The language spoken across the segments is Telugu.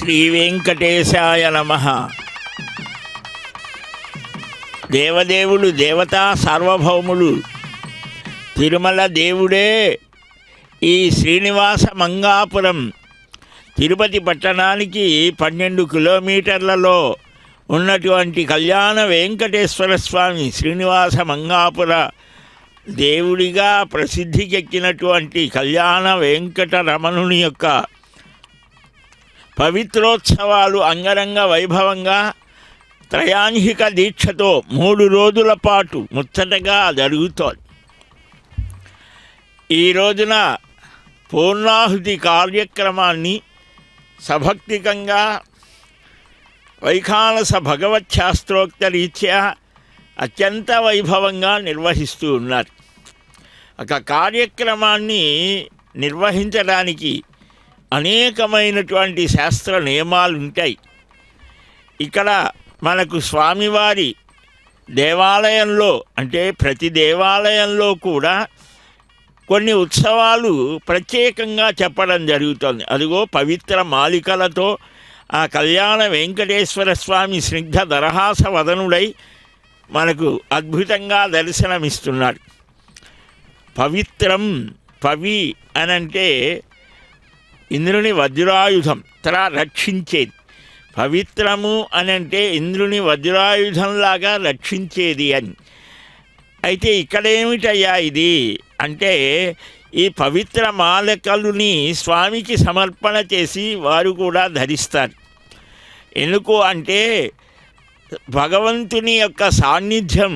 శ్రీ వెంకటేశాయ నమః. దేవదేవుడు దేవతా సార్వభౌముడు తిరుమల దేవుడే ఈ శ్రీనివాస మంగాపురం తిరుపతి పట్టణానికి 12 కిలోమీటర్లలో ఉన్నటువంటి కళ్యాణ వెంకటేశ్వర స్వామి శ్రీనివాస మంగాపుర దేవుడిగా ప్రసిద్ధికెక్కినటువంటి కళ్యాణ వెంకటరమణుని యొక్క పవిత్రోత్సవాలు అంగరంగ వైభవంగా త్రయాన్హిక దీక్షతో 3 రోజుల పాటు ముచ్చటగా జరుగుతోంది. ఈ రోజున పూర్ణాహుతి కార్యక్రమాన్ని సభక్తికంగా వైఖానస భగవచ్ఛాస్త్రోక్త రీత్యా అత్యంత వైభవంగా నిర్వహిస్తూ ఉన్నారు. ఒక కార్యక్రమాన్ని నిర్వహించడానికి అనేకమైనటువంటి శాస్త్ర నియమాలు ఉంటాయి. ఇక్కడ మనకు స్వామివారి దేవాలయంలో అంటే ప్రతి దేవాలయంలో కూడా కొన్ని ఉత్సవాలు ప్రత్యేకంగా చెప్పడం జరుగుతుంది. అదిగో పవిత్ర మాలికలతో ఆ కళ్యాణ వెంకటేశ్వర స్వామి స్నిగ్ధ దరహాస వదనుడై మనకు అద్భుతంగా దర్శనమిస్తున్నాడు. పవిత్రం పవి అనంటే ఇంద్రుని వజ్రాయుధం రక్షించేది. పవిత్రము అనంటే ఇంద్రుని వజ్రాయుధంలాగా రక్షించేది అని. అయితే ఇక్కడేమిటయ్యా ఇది అంటే ఈ పవిత్ర మాలికలుని స్వామికి సమర్పణ చేసి వారు కూడా ధరిస్తారు. ఎందుకు అంటే భగవంతుని యొక్క సాన్నిధ్యం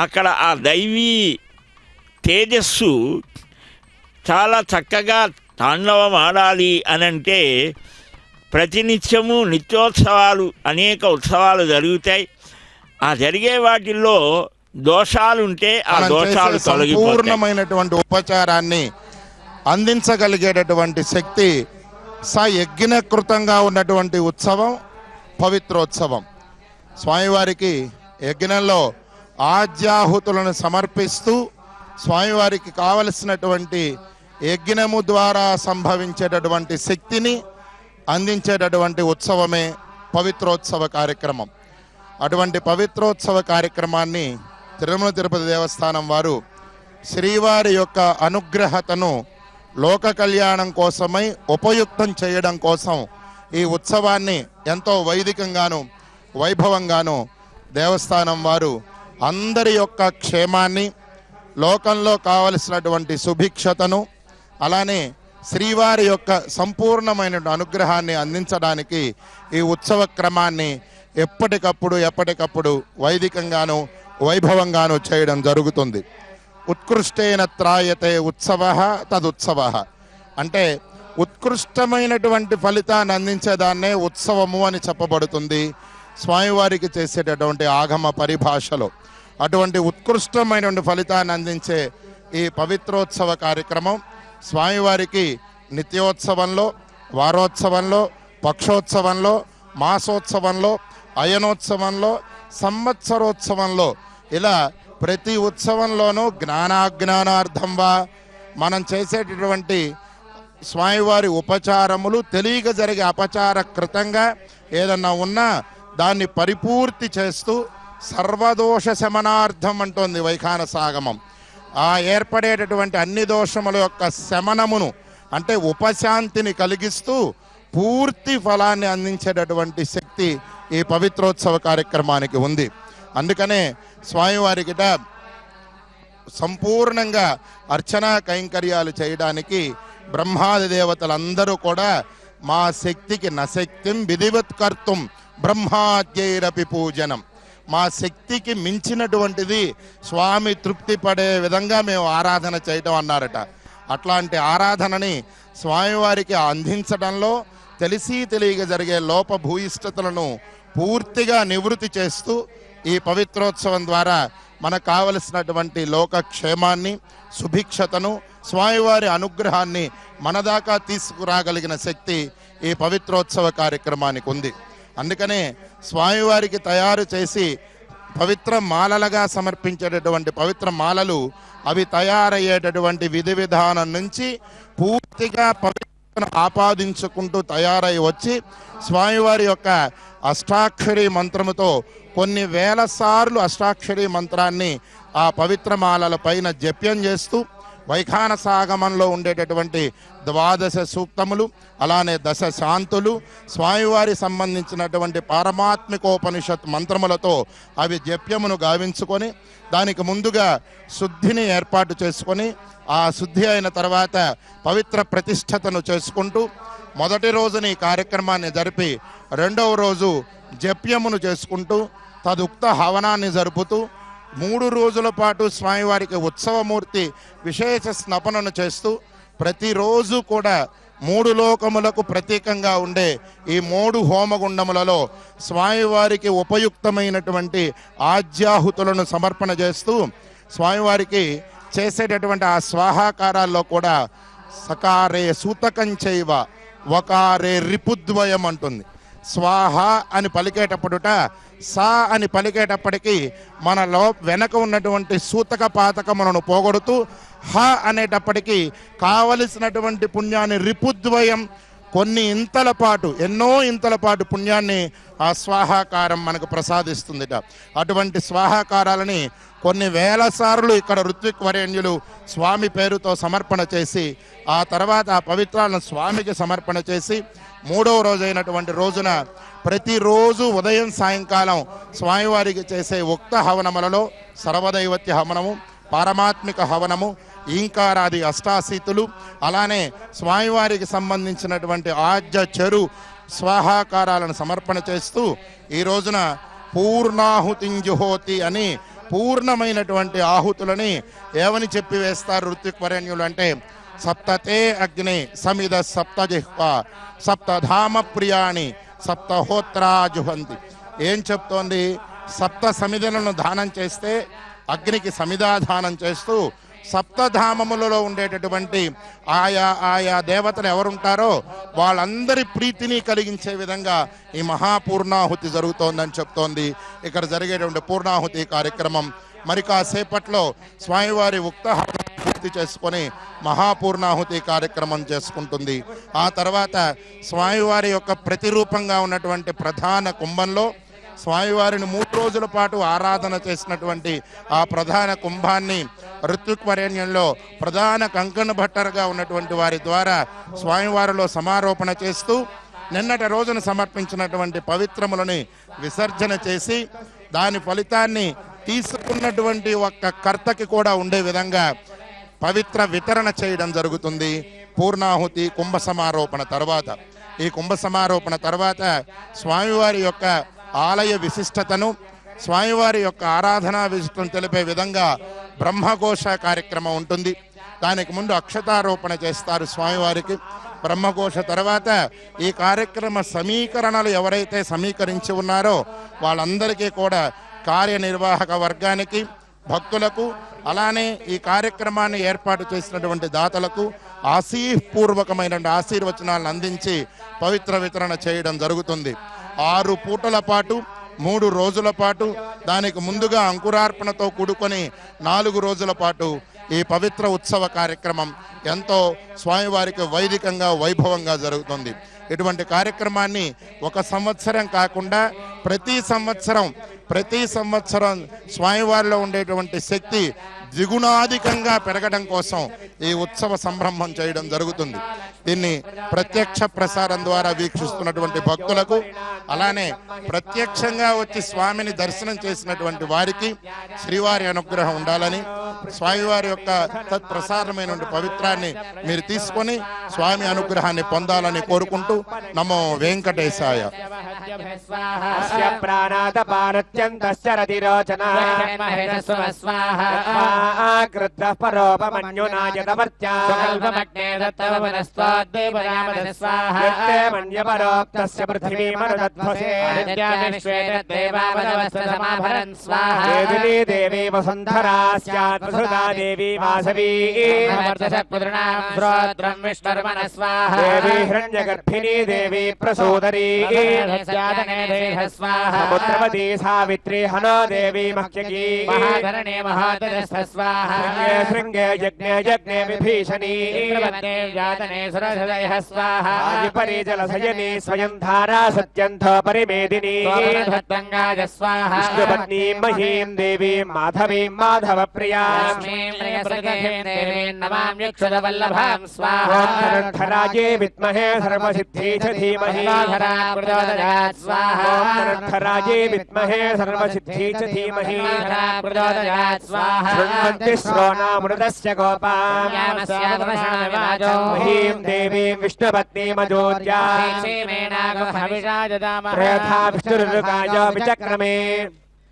అక్కడ ఆ దైవీ తేజస్సు చాలా చక్కగా తాండవం ఆడాలి అనంటే ప్రతినిత్యము నిత్యోత్సవాలు అనేక ఉత్సవాలు జరుగుతాయి. ఆ జరిగే వాటిల్లో దోషాలుంటే ఆ దోషాలు తొలగిపోతాయి. పూర్ణమైనటువంటి ఉపచారాన్ని అందించగలిగేటటువంటి శక్తి యజ్ఞకృతంగా ఉన్నటువంటి ఉత్సవం పవిత్రోత్సవం. స్వామివారికి యజ్ఞంలో ఆజ్యాహుతులను సమర్పిస్తూ స్వామివారికి కావలసినటువంటి యజ్ఞము ద్వారా సంభవించేటటువంటి శక్తిని అందించేటటువంటి ఉత్సవమే పవిత్రోత్సవ కార్యక్రమం. అటువంటి పవిత్రోత్సవ కార్యక్రమాన్ని తిరుమల తిరుపతి దేవస్థానం వారు శ్రీవారి యొక్క అనుగ్రహతను లోక కళ్యాణం కోసమై ఉపయుక్తం చేయడం కోసం ఈ ఉత్సవాన్ని ఎంతో వైదికంగాను వైభవంగాను దేవస్థానం వారు అందరి యొక్క క్షేమాన్ని, లోకంలో కావలసినటువంటి సుభిక్షతను, అలానే శ్రీవారి యొక్క సంపూర్ణమైన అనుగ్రహాన్ని అందించడానికి ఈ ఉత్సవ క్రమాన్ని ఎప్పటికప్పుడు వైదికంగాను వైభవంగాను చేయడం జరుగుతుంది. ఉత్కృష్టేన త్రాయతే ఉత్సవ తదుత్సవ అంటే ఉత్కృష్టమైనటువంటి ఫలితాన్ని అందించేదాన్నే ఉత్సవము అని చెప్పబడుతుంది స్వామివారికి చేసేటటువంటి ఆగమ పరిభాషలో. అటువంటి ఉత్కృష్టమైనటువంటి ఫలితాన్ని అందించే ఈ పవిత్రోత్సవ కార్యక్రమం స్వామివారికి నిత్యోత్సవంలో, వారోత్సవంలో, పక్షోత్సవంలో, మాసోత్సవంలో, అయనోత్సవంలో, సంవత్సరోత్సవంలో ఇలా ప్రతి ఉత్సవంలోనూ జ్ఞానాజ్ఞానార్థంగా మనం చేసేటటువంటి స్వామివారి ఉపచారములు తెలియక జరిగే అపచారకృతంగా ఏదన్నా ఉన్నా దాన్ని పరిపూర్తి చేస్తూ సర్వదోష శమనార్థం అంటోంది వైఖానసాగమం. ఆ ఏర్పడేటటువంటి అన్ని దోషముల యొక్క శమనమును అంటే ఉపశాంతిని కలిగిస్తూ పూర్తి ఫలాన్ని అందించేటటువంటి శక్తి ఈ పవిత్రోత్సవ కార్యక్రమానికి ఉంది. అందుకనే స్వామివారికిట సంపూర్ణంగా అర్చనా కైంకర్యాలు చేయడానికి బ్రహ్మాది దేవతలందరూ కూడా మా శక్తికి నశక్తిం విధివత్కర్తుం బ్రహ్మాద్యైరపి పూజనం, మా శక్తికి మించినటువంటిది స్వామి తృప్తి పడే విధంగా మేము ఆరాధన చేయటం అన్నారట. అట్లాంటి ఆరాధనని స్వామివారికి అందించడంలో తెలిసి తెలియక జరిగే లోపభూయిష్టతలను పూర్తిగా నివృత్తి చేస్తూ ఈ పవిత్రోత్సవం ద్వారా మనకు కావలసినటువంటి లోకక్షేమాన్ని, సుభిక్షతను, స్వామివారి అనుగ్రహాన్ని మన దాకా తీసుకురాగలిగిన శక్తి ఈ పవిత్రోత్సవ కార్యక్రమానికి ఉంది. అందుకనే స్వామివారికి తయారు చేసి పవిత్ర మాలలుగా సమర్పించేటటువంటి పవిత్ర మాలలు అవి తయారయ్యేటటువంటి విధి విధానం నుంచి పూర్తిగా పవిత్ర ఆపాదించుకుంటూ తయారై వచ్చి స్వామివారి యొక్క అష్టాక్షరి మంత్రముతో కొన్ని వేల సార్లు అష్టాక్షరి మంత్రాన్ని ఆ పవిత్రమాలల పైన జప్యం చేస్తూ వైఖానసాగమంలో ఉండేటటువంటి 12 సూక్తములు, అలానే 10 శాంతులు, స్వామివారి సంబంధించినటువంటి పారమాత్మికోపనిషత్ మంత్రములతో అవి జప్యమును గావించుకొని దానికి ముందుగా శుద్ధిని ఏర్పాటు చేసుకొని ఆ శుద్ధి అయిన తర్వాత పవిత్ర ప్రతిష్టతను చేసుకుంటూ మొదటి రోజుని ఈ కార్యక్రమాన్ని జరిపి రెండవ రోజు జప్యమును చేసుకుంటూ తదుక్త హవనాన్ని జరుపుతూ 3 రోజుల పాటు స్వామివారికి ఉత్సవమూర్తి విశేష స్నపనను చేస్తూ ప్రతిరోజు కూడా 3 లోకములకు ప్రతీకంగా ఉండే ఈ 3 హోమగుండములలో స్వామివారికి ఉపయుక్తమైనటువంటి ఆజ్యాహుతులను సమర్పణ చేస్తూ స్వామివారికి చేసేటటువంటి ఆ స్వాహాకారాల్లో కూడా సకారే సూతకంచైవ వకారే రిపుద్వయం అంటుంది. స్వాహ అని పలికేటప్పుడుట సా అని పలికేటప్పటికీ మనలో వెనక ఉన్నటువంటి సూతక పాతకములను పోగొడుతూ హ అనేటప్పటికీ కావలసినటువంటి పుణ్యాన్ని రిపుద్వయం కొన్ని ఇంతల పాటు ఎన్నో ఇంతల పాటు పుణ్యాన్ని ఆ స్వాహాకారం మనకు ప్రసాదిస్తుందిట. అటువంటి స్వాహాకారాలని కొన్ని వేల సార్లు ఇక్కడ ఋత్విక్ వరేణ్యులు స్వామి పేరుతో సమర్పణ చేసి ఆ తర్వాత ఆ పవిత్రాలను స్వామికి సమర్పణ చేసి 3వ రోజైనటువంటి రోజున ప్రతిరోజు ఉదయం సాయంకాలం స్వామివారికి చేసే ఉక్త హవనములలో సర్వదైవత్య హవనము, పారమాత్మిక హవనము, ఈంకారాది అష్టాశీతులు, అలానే స్వామివారికి సంబంధించినటువంటి ఆజ్య చెరు స్వాహాకారాలను సమర్పణ చేస్తూ ఈ రోజున పూర్ణాహుతింజుహోతి అని పూర్ణమైనటువంటి ఆహుతులని ఏమని చెప్పి వేస్తారు ఋత్విక్ వరేణ్యులు అంటే సప్తతే అగ్ని సమిద సప్తజిహ్వ సప్తధామ ప్రియాణి సప్తహోత్రాజుహంతి. ఏం చెప్తోంది? సప్త సమిధలను దానం చేస్తే అగ్నికి సమిధాదానం చేస్తూ సప్తధామములలో ఉండేటటువంటి ఆయా దేవతలు ఎవరుంటారో వాళ్ళందరి ప్రీతిని కలిగించే విధంగా ఈ మహాపూర్ణాహుతి జరుగుతోందని చెప్తోంది. ఇక్కడ జరిగేటువంటి పూర్ణాహుతి కార్యక్రమం మరి కాసేపట్లో స్వామివారి ఉక్త పూర్తి చేసుకొని మహాపూర్ణాహుతి కార్యక్రమం చేసుకుంటుంది. ఆ తర్వాత స్వామివారి యొక్క ప్రతిరూపంగా ఉన్నటువంటి ప్రధాన కుంభంలో స్వామివారిని 3 రోజుల పాటు ఆరాధన చేసినటువంటి ఆ ప్రధాన కుంభాన్ని ఋత్విక్ వరేణ్యంలో ప్రధాన కంకణ భట్టరుగా ఉన్నటువంటి వారి ద్వారా స్వామివారిలో సమారోపణ చేస్తూ నిన్నటి రోజున సమర్పించినటువంటి పవిత్రములని విసర్జన చేసి దాని ఫలితాన్ని తీసుకున్నటువంటి ఒక్క కర్తకి కూడా ఉండే విధంగా పవిత్ర వితరణ చేయడం జరుగుతుంది. పూర్ణాహుతి కుంభ సమారోపణ తర్వాత ఈ కుంభ సమారోపణ తర్వాత స్వామివారి యొక్క ఆలయ విశిష్టతను, స్వామివారి యొక్క ఆరాధనా విశిష్టతను తెలిపే విధంగా బ్రహ్మఘోష కార్యక్రమం ఉంటుంది. దానికి ముందు అక్షతారోపణ చేస్తారు స్వామివారికి. బ్రహ్మఘోష తర్వాత ఈ కార్యక్రమ సమీకరణలు ఎవరైతే సమీకరించి ఉన్నారో వాళ్ళందరికీ కూడా కార్యనిర్వాహక వర్గానికి, భక్తులకు, అలానే ఈ కార్యక్రమాన్ని ఏర్పాటు చేసినటువంటి దాతలకు ఆశీపూర్వకమైన ఆశీర్వచనాలను అందించి పవిత్ర వితరణ చేయడం జరుగుతుంది. 6 పూటల పాటు 3 రోజుల పాటు దానికి ముందుగా అంకురార్పణతో కూడుకొని 4 రోజుల పాటు ఈ పవిత్ర ఉత్సవ కార్యక్రమం ఎంతో స్వామివారికి వైదికంగా వైభవంగా జరుగుతుంది. ఇటువంటి కార్యక్రమాన్ని 1 సంవత్సరం కాకుండా ప్రతి సంవత్సరం స్వామివారిలో ఉండేటువంటి శక్తి ద్విగుణాధికంగా పెరగడం కోసం ఈ ఉత్సవ సంరంభం చేయడం జరుగుతుంది. దీన్ని ప్రత్యక్ష ప్రసారం ద్వారా వీక్షిస్తున్నటువంటి భక్తులకు, అలానే ప్రత్యక్షంగా వచ్చి స్వామిని దర్శనం చేసినటువంటి వారికి శ్రీవారి అనుగ్రహం ఉండాలని, స్వామివారి యొక్క తత్ప్రసారమైనటువంటి పవిత్రాన్ని మీరు తీసుకొని స్వామి అనుగ్రహాన్ని పొందాలని కోరుకుంటూ నమో వెంకటేశాయ. దేవి వసుంధరా స్యాత్ దేవి వాసవీ దేవి హిరణ్యగర్భిణీ దేవి ప్రసూదరీ సముద్రవతీ సావిత్రీ హనో దేవి మహ్యకీ మహాధరణే మహాదరస్థ स्वाहा शृङ्गे यज्ञे यज्ञे विभीषणी इंद्रवत्ने जातने सुरहृदयः स्वाहा आदिपरि जलशयनी स्वयं धारा सत्यन्थ परिमेदिनी भक्तंगाय स्वाहा विष्णुपत्नी महीं देवीं माधवीं माधवप्रियां लक्ष्मीं प्रियसखीं देवीं नमामि क्षुदवल्लभां स्वाहा धराजे विद्महे सर्वसिद्धि च धीमहि प्रचोदयात् स्वाहा धराजे विद्महे सर्वसिद्धि च धीमहि प्रचोदयात् स्वाहा शृण्वन्ति श्रोणामृतस्य गोपां महीं देवीं विष्णुपत्नीमजोज्यां प्रयथा विष्णुरुकाय विचक्रमे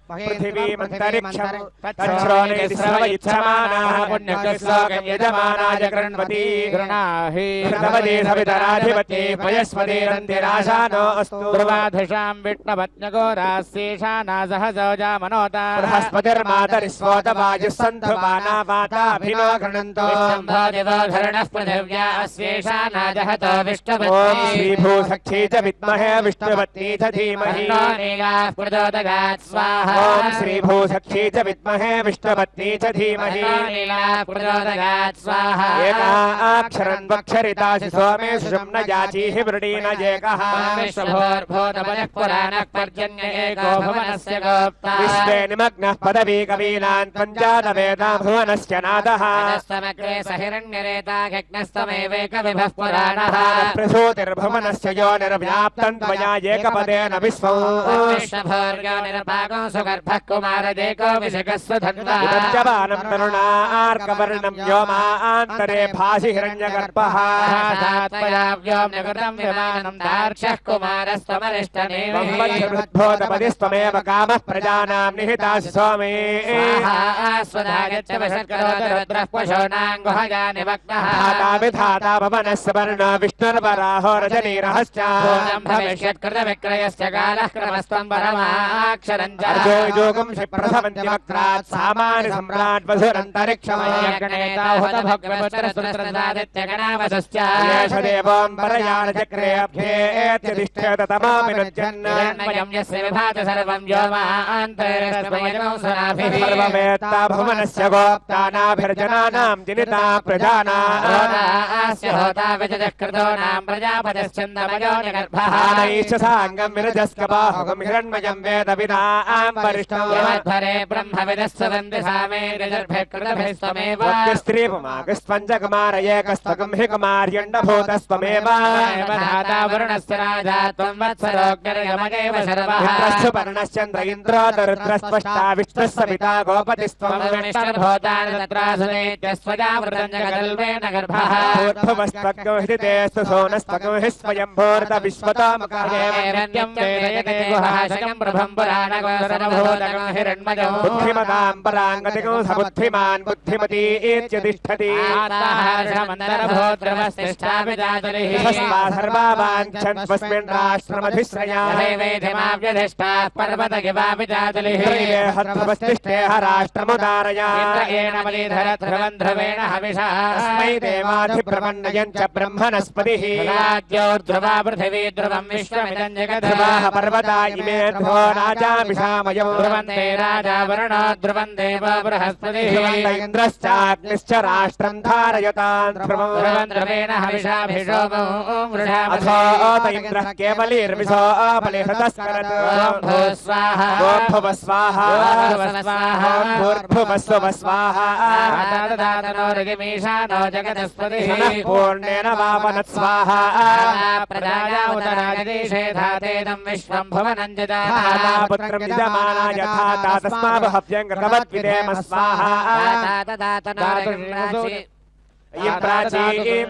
पृथिवीमन्तरिक्षं तच्छ्रोणे श्रवयिच्छमानाः पुण्यश्लोकं यजमानाय कृण्वति गृणाहि कृतवती सवितराधिपति पयस्पतिरन्तिराशानो अस्तु पूर्वाधिशां विष्णुपत्न्यगोरास्येषाना सहजोजा मनोता बृहस्पतिर्मातरिस्वोतवायुः सन्तु मानावाताभिनो गृणन्तो विष्णुभोदिवोधरणः पृथिव्या अस्येषाना जहतो ॐ विष्णुपत्नी श्रीभूसख्यै च विद्महे विष्णुपत्नी च धीमहि नीलाः प्रचोदयात् स्वाहा ॐ श्रीभूसख्यै च विद्महे विष्णुपत्नी च धीमहि नीलाः प्रचोदयात् स्वाहा एकाक्षरं वक्षरितासि सोमेषु न याचीहि वृणीन एकः विश्वभोर्भूतपदः पुराणः पर्जन्य एको भुवनस्य गोप्ता विश्वे निमग्नः पदवी कवीनान् पञ्चादवेदा भुवनस्य नादः समग्रे सहिरण्यरेताघ्नस्तमेवैकविभः पुराणः प्रसूतिर्भुवनस्य यो निर्व्याप्तं त्वया एकपदेन विश्वं विश्वभोर्यो निरपाको सुगर्भः कुमारदेको विषकस्व धन्वा उदज्जवानं तरुणार्कवर्णं व्योमान्तरे भासि हिरण्यगर्भः त्वया व्योम्यकृतं विमानं दार्क्ष्यः कुमारस्त्वमरिष्टमेव वंशभृद्भूतपदिस्त्वमेव कामः प्रजानां निहितासि सोमे स्वधायच्च वशत्करोति रुद्रः पशूनाङ्गुहया निमग्नः धाता विधाता भवनस्य वर्ण विष्णुर्वराहो रजनीरहश्च भविष्यत्कृतविक्रयस्य कालः क्रमस्त्वं परमाक्षरं च अर्जोयोगं शिप्रथमन्त्यवक्त्रात् सामान्य सम्राट् वसुरन्तरिक्षमयज्ञनेताहुतभग्रपुत्रसुरसदादित्यगणावसश्च येष देवं परयानचक्रे अभ्येत्यधिष्ठेत तमाभिनुज्जन् हिरण्मयं यस्य विभाति सर्वं व्योमान्तरेणस्मयजं सुराभिः सर्ववेत्ता भुवनस्य गोप्ता नाभिर्जनानां जनिता प्रजानास्य होता विजयकृतो नाम प्रजापतिश्चन्दमयो निगर्भः आनैश्च साङ्गं विरजस्कबाहुगं हिरण्मयं वेद विदां वरिष्ठं यमध्वरे ब्रह्मविदस्सवन्ति सामे गजर्भिकृतभिस्त्वमेव स्त्रीपुमाकस्पञ्चकुमार एकस्त्वकं हि कुमार्यण्डभूतस्त्वमेव धाता वरुणस्य राजा त्वं वत्सरोऽग्निर्यमगैव शर्वः मित्रस्य पर्णश्चन्द्र इन्द्रोदरुद्रस्पष्टा विष्णुस्य पिता गोपतिस्त्वं विष्णुर्भूतानि तत्रासुनेत्यस्वजावृतं जगदल्वेन गर्भः भूर्भुवस्त्वग्नो हृदितेस्तु सोनस्त्वग्नो हि स्वयंभूर्त विश्वतोमुखः हिरण्यं वेदयते गुहाशकं प्रभं पुराणगोसरभूतकं हिरण्मयं बुद्धिमतां पराङ्गतिकं सबुद्धिमान् बुद्धिमती इत्यतिष्ठति आताहारमन्दरभूद्रवस्तिष्ठाभिजातरिः सर्वावाञ्छन्त्वस्मिन् राष्ट्रमधिश्रया वैवेद्यमाव्यधिष्ठा पर्वतगिवाभिजातरिः हर्तवस्तिष्ठेह राष्ट्रमुदारया इन्द्रेण बलिधर ध्रुवं ध्रुवेण हविषः तस्मै देवाधिप्रपन्नयन् च ब्रह्मणस्पतिः राज्योर्ध्रुवा पृथिवी ध्रुवं विश्वमिदं जगत् ध्रुवाः पर्वता इमे ध्रुवो राजाभिषामयो ध्रुवन्ते राजा वरुणो ध्रुवं देवो बृहस्पतिः ध्रुवन्त इन्द्रश्चाग्निश्च राष्ट्रं धारयतान् ध्रुवं ध्रुवेण हविषाभिषोमो अथो त इन्द्रः केवलीर्विशो बलिहृतस्करत् स्वाहा गोभुव स्वाहा भूर्भुवस्व स्वाहा ऋगिमीशानो जगदस्पतिः पूर्णेन वावनत् स्वाहा प्रजाया उतराजदेशे धातेदं विश्वं भुवनं धाता पुत्रं यजमाना यथा तस्माभ्यं कृतवद्विदेम स्वाहा इयं प्राचीं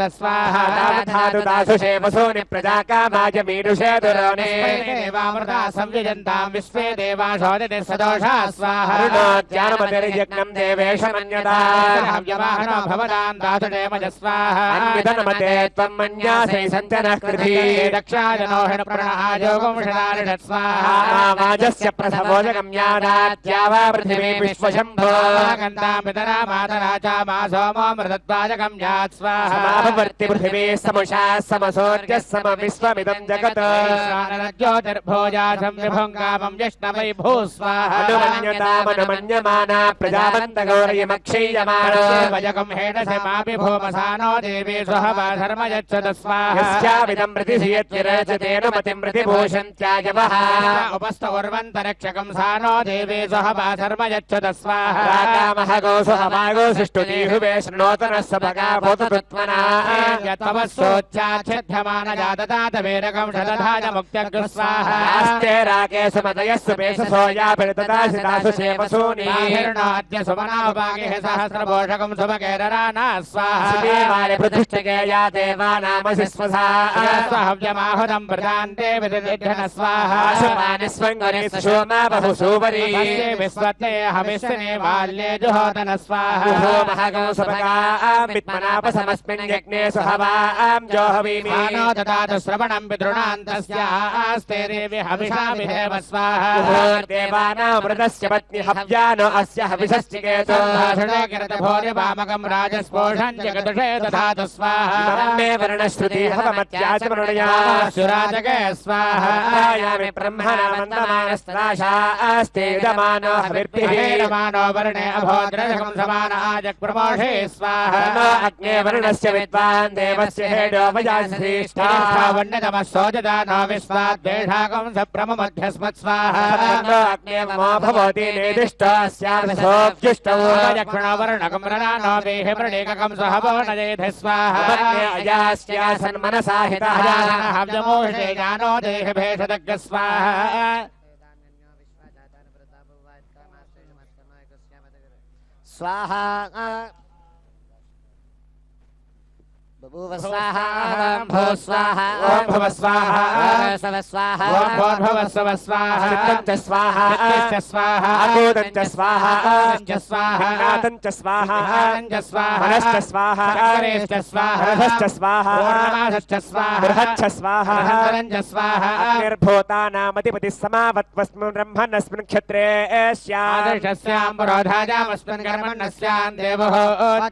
स्वाहा धातु दासुषे वसूनि प्रजाकामाय मीनुषे दुरोणे देवामृता संयजन्तां विश्वे देवाशोदिते सदोषा स्वाहा अरुणोद्यानमतिर्यज्ञं देवेश मन्यताव्यवाहनो भवतां दातुडेमज स्वाहा अन्वितनमते त्वं मन्यासे सञ्चनः कृधी दक्षाजनो हिणप्रणहायोगं षडारिषत् स्वाहा वाजस्य प्रथमोजगं यादात्या वा पृथिवी विश्वशम्भो गन्तां पितरा मातरा च मा सोमो मृतत्वाजकं यात् स्वाहा समापवर्ति पृथिवी समुषा समसूर्यः समविश्वमिदं जगत् ज्योतिर्भोजासं विभुं कामं यष्णवै भू स्वाहा अनुमन्यतामनुमन्यमाना प्रजावन्तगौरयमक्षीयमाणो वजकं हेडसे मापि भूमसानो देवी स्वहवा धर्म यच्छत स्वाहा यस्याविदं प्रतिधियत्विरचतेन मतिं प्रतिभूषन्त्याजवः उपस्थौर्वन्तरक्षकं सानो देवी स्वहवा धर्म यच्छत स्वाहा राकामः गोसुहवागो सृष्टुतीहुवे शृणोतनः सभगा भूततत्त्वना यत्तवस्सोच्चाच्छध्यमान जाततात वेरकं शतधाज मुक्त्यग्र स्वाहा आस्ते राके सुमतयः सुपेशसोया पिडतदासितासु सेवसूनि हिरणाद्य सुमनाभागे सहस्रभोषकं सुभगैरराना स्वाहा देवाले प्रतिष्ठके या देवानामसि स्वसा स्वहव्यमाहुतं प्रदान्ते विदिधन स्वाहा शुभानि स्वङ्गनि सोमा बहुसूवरी विश्वते हविष्यने बाल्ये जुहोतन स्वाहा महगो सुभगां विद्मनापसमस्मिन् यज्ञे सुहवां जोहवीमि मानो ददातु श्रवणं पितॄणान्तस्यास्ते देवी हविषा विधेव स्वाहा देवानामृतस्य पत्नी हव्यानो अस्य हविषश्चिकेतो भाषणे किरतभोरि वामकं राजस्पोषं जगदुषे दधातु स्वाहा मे वर्णश्रुति हवमत्याचमरुणया सुराजके स्वाहा यामि ब्रह्मणा वन्दमानस्त्राशास्ते यजमानो हविर्भिः यजमानो वर्णे अभोद्रजकं समान आजक् प्रमोषे स्वाहा अग्ने वर्णस्य विद्वान् देवस्य हेडो वजाश्रेष्ठा वन्यतमः सोजदानो विश्वाद्वेषाकं सप्रममध्यस्मत् स्वाहा अग्ने ममो भवति निर्दिष्टो अस्याभिसोऽभ्युष्टो यक्षणो वर्णकं रणानो वेह प्रणेककं सहवो नजेधे स्वाहा अजास्यासन्मनसा हितः हव्यमोषे जानो देह भेषदग्ग स्वाहा स्वाहा बभूव स्वाहा भो स्वाहा ओम भव स्वाहा सव स्वाहा ओम भव सव स्वाहा चित्तं स्वाहा चित्तं स्वाहा अकोदं स्वाहा अनंच स्वाहा नातं स्वाहा अनंच स्वाहा मनश्च स्वाहा चक्रेश्च स्वाहा रथश्च स्वाहा पूर्णमासश्च स्वाहा बृहच्च स्वाहा अनन्तरञ्च स्वाहा निर्भूतानामधिपतिः समावत्वस्मिन् ब्रह्मणस्मिन् क्षत्रे स्यादर्शस्यां पुरोधाजामस्मिन् कर्मण्यस्यां देवो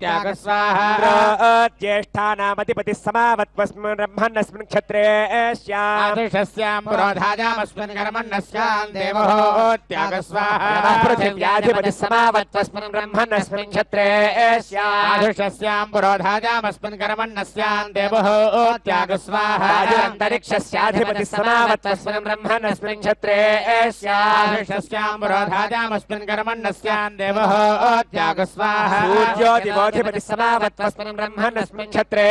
त्याग स्वाहा ज्येष्ठा नामधिपतिः समावत्वस्मिन् ब्रह्मण्यस्मिन् क्षत्रे स्यादर्शस्यां पुरोधाजामस्मिन् कर्मण्यस्यां देवो त्याग स्वाहा पृथिव्याधिपतिः समावत्वस्मिन् ब्रह्मण्यस्मिन् क्षत्रे स्यादर्शस्यां पुरोधाजामस्मिन् कर्मण्यस्यां देवो त्याग स्वाहा अन्तरिक्षस्याधिपतिः समावत्वस्मिन् ब्रह्मण्यस्मिन् क्षत्रे स्यादर्शस्यां पुरोधाजामस्मिन् कर्मण्यस्यां देवो त्याग स्वाहा सूर्योऽधिपतिः समावत्वस्मिन् ब्रह्मण्यस्मिन् क्षत्रे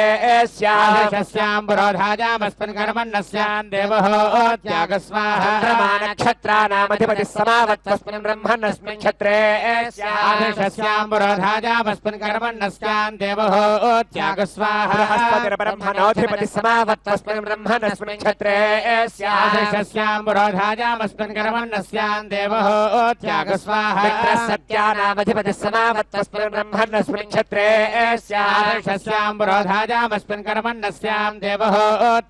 स्यादर्शस्यां पुरोधाजामस्मिन् कर्मण्यस्यां देवो त्याग स्वाहा नक्षत्राणामधिपतिः समावत्वस्मिन् ब्रह्मण्यस्मिन् क्षत्रे स्यादर्शस्यां पुरोधाजामस्मिन् कर्मण्यस्यां देवो त्याग स्वाहा बृहस्पतिर्ब्रह्मणोऽधिपतिः समावत्वस्मिन् ब्रह्मण्यस्मिन् क्षत्रे स्यादर्शस्यां पुरोधाजामस्मिन् कर्मण्यस्यां देवो त्याग स्वाहा मित्रसत्यानामधिपतिः समावत्वस्मिन् ब्रह्मण्यस्मिन् क्षत्रे स्यादर्शस्यां पुरोधाजामस्मिन् कर्मण्यस्यां देवो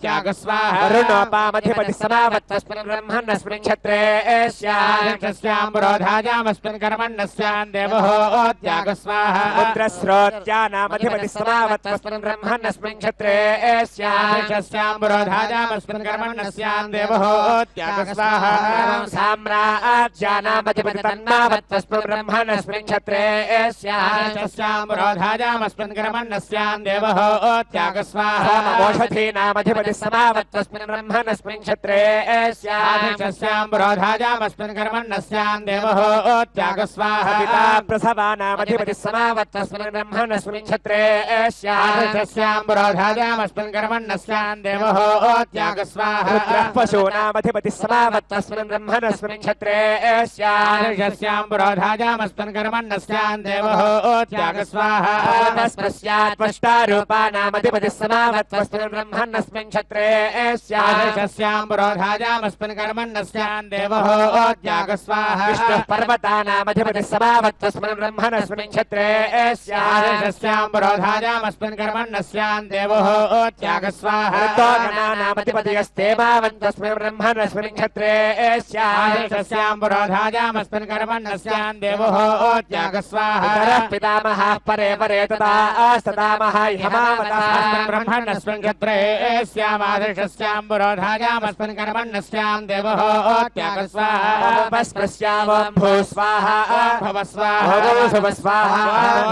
त्याग स्वाहा वरुणोपामधिपतिः समावत्वस्मिन् ब्रह्मण्यस्मिन् क्षत्रे स्यादर्शस्यां पुरोधाजामस्मिन् कर्मण्यस्यां देवो त्याग स्वाहा रुद्रस्रोत्यानामधिपतिः समावत्वस्मिन् ब्रह्मण्यस्मिन् क्षत्रे स्यादर्शस्यां पुरोधाजामस्मिन् कर्मण्यस्यां देवो त्याग स्वाहा साम्राज्यानामधिपतिः तन्मावत्वस्मिन् ब्रह्मण्यस्मिन् क्षत्रे स्यादर्शस्यां पुरोधाजामस्मिन् कर्मण्यस्यां देवो त्याग स्वाहा ओषधीनामधिपतिः समावत्वस्मिन् ब्रह्मण्यस्मिन् क्षत्रे स्यादर्शस्यां पुरोधाजामस्मिन् कर्मण्यस्यां देवो त्याग स्वाहा प्रसवानामधिपतिः समावत्वस्मिन् ब्रह्मण्यस्मिन् क्षत्रे स्यादर्शस्यां पुरोधाजामस्मिन् कर्मण्यस्यां देवो त्याग स्वाहा पशूनामधिपतिः समावत्वस्मिन् ब्रह्मण्यस्मिन् क्षत्रे स्यादर्शस्यां पुरोधाजामस्मिन् कर्मण्यस्यां देवो त्याग स्वाहा सर्वभूतानामधिपतिः समावत्वस्मिन् ब्रह्मण्यस्मिन् क्षत्रे स्यादर्शस्यां पुरोधायामस्मिन् कर्मण्यस्यां देवहोऽत्यागस्वाहा विष्णुः पर्वतानामधिपतिः समावत्वस्मिन् ब्रह्मण्यस्मिन् क्षत्रे स्यादर्शस्यां पुरोधायामस्मिन् कर्मण्यस्यां देवहोऽत्यागस्वाहा ऋतोगणानामधिपतियस्तेमावन्तस्मिन् ब्रह्मण्यस्मिन् क्षत्रे स्यादर्शस्यां पुरोधायामस्मिन् कर्मण्यस्यां देवहोऽत्यागस्वाहा पितामहः परे परे तथा आस्ततामः ह्यमावतः ब्रह्मण्यस्मिन् क्षत्रे स्यामादर्शस्यां पुरोधायामस्मिन् कर्मण्यस्यां देवहोऽत्यागस्वाहा उपस्पृश्यावं भूस्वाहा भवस्वाहा भवस्वाहा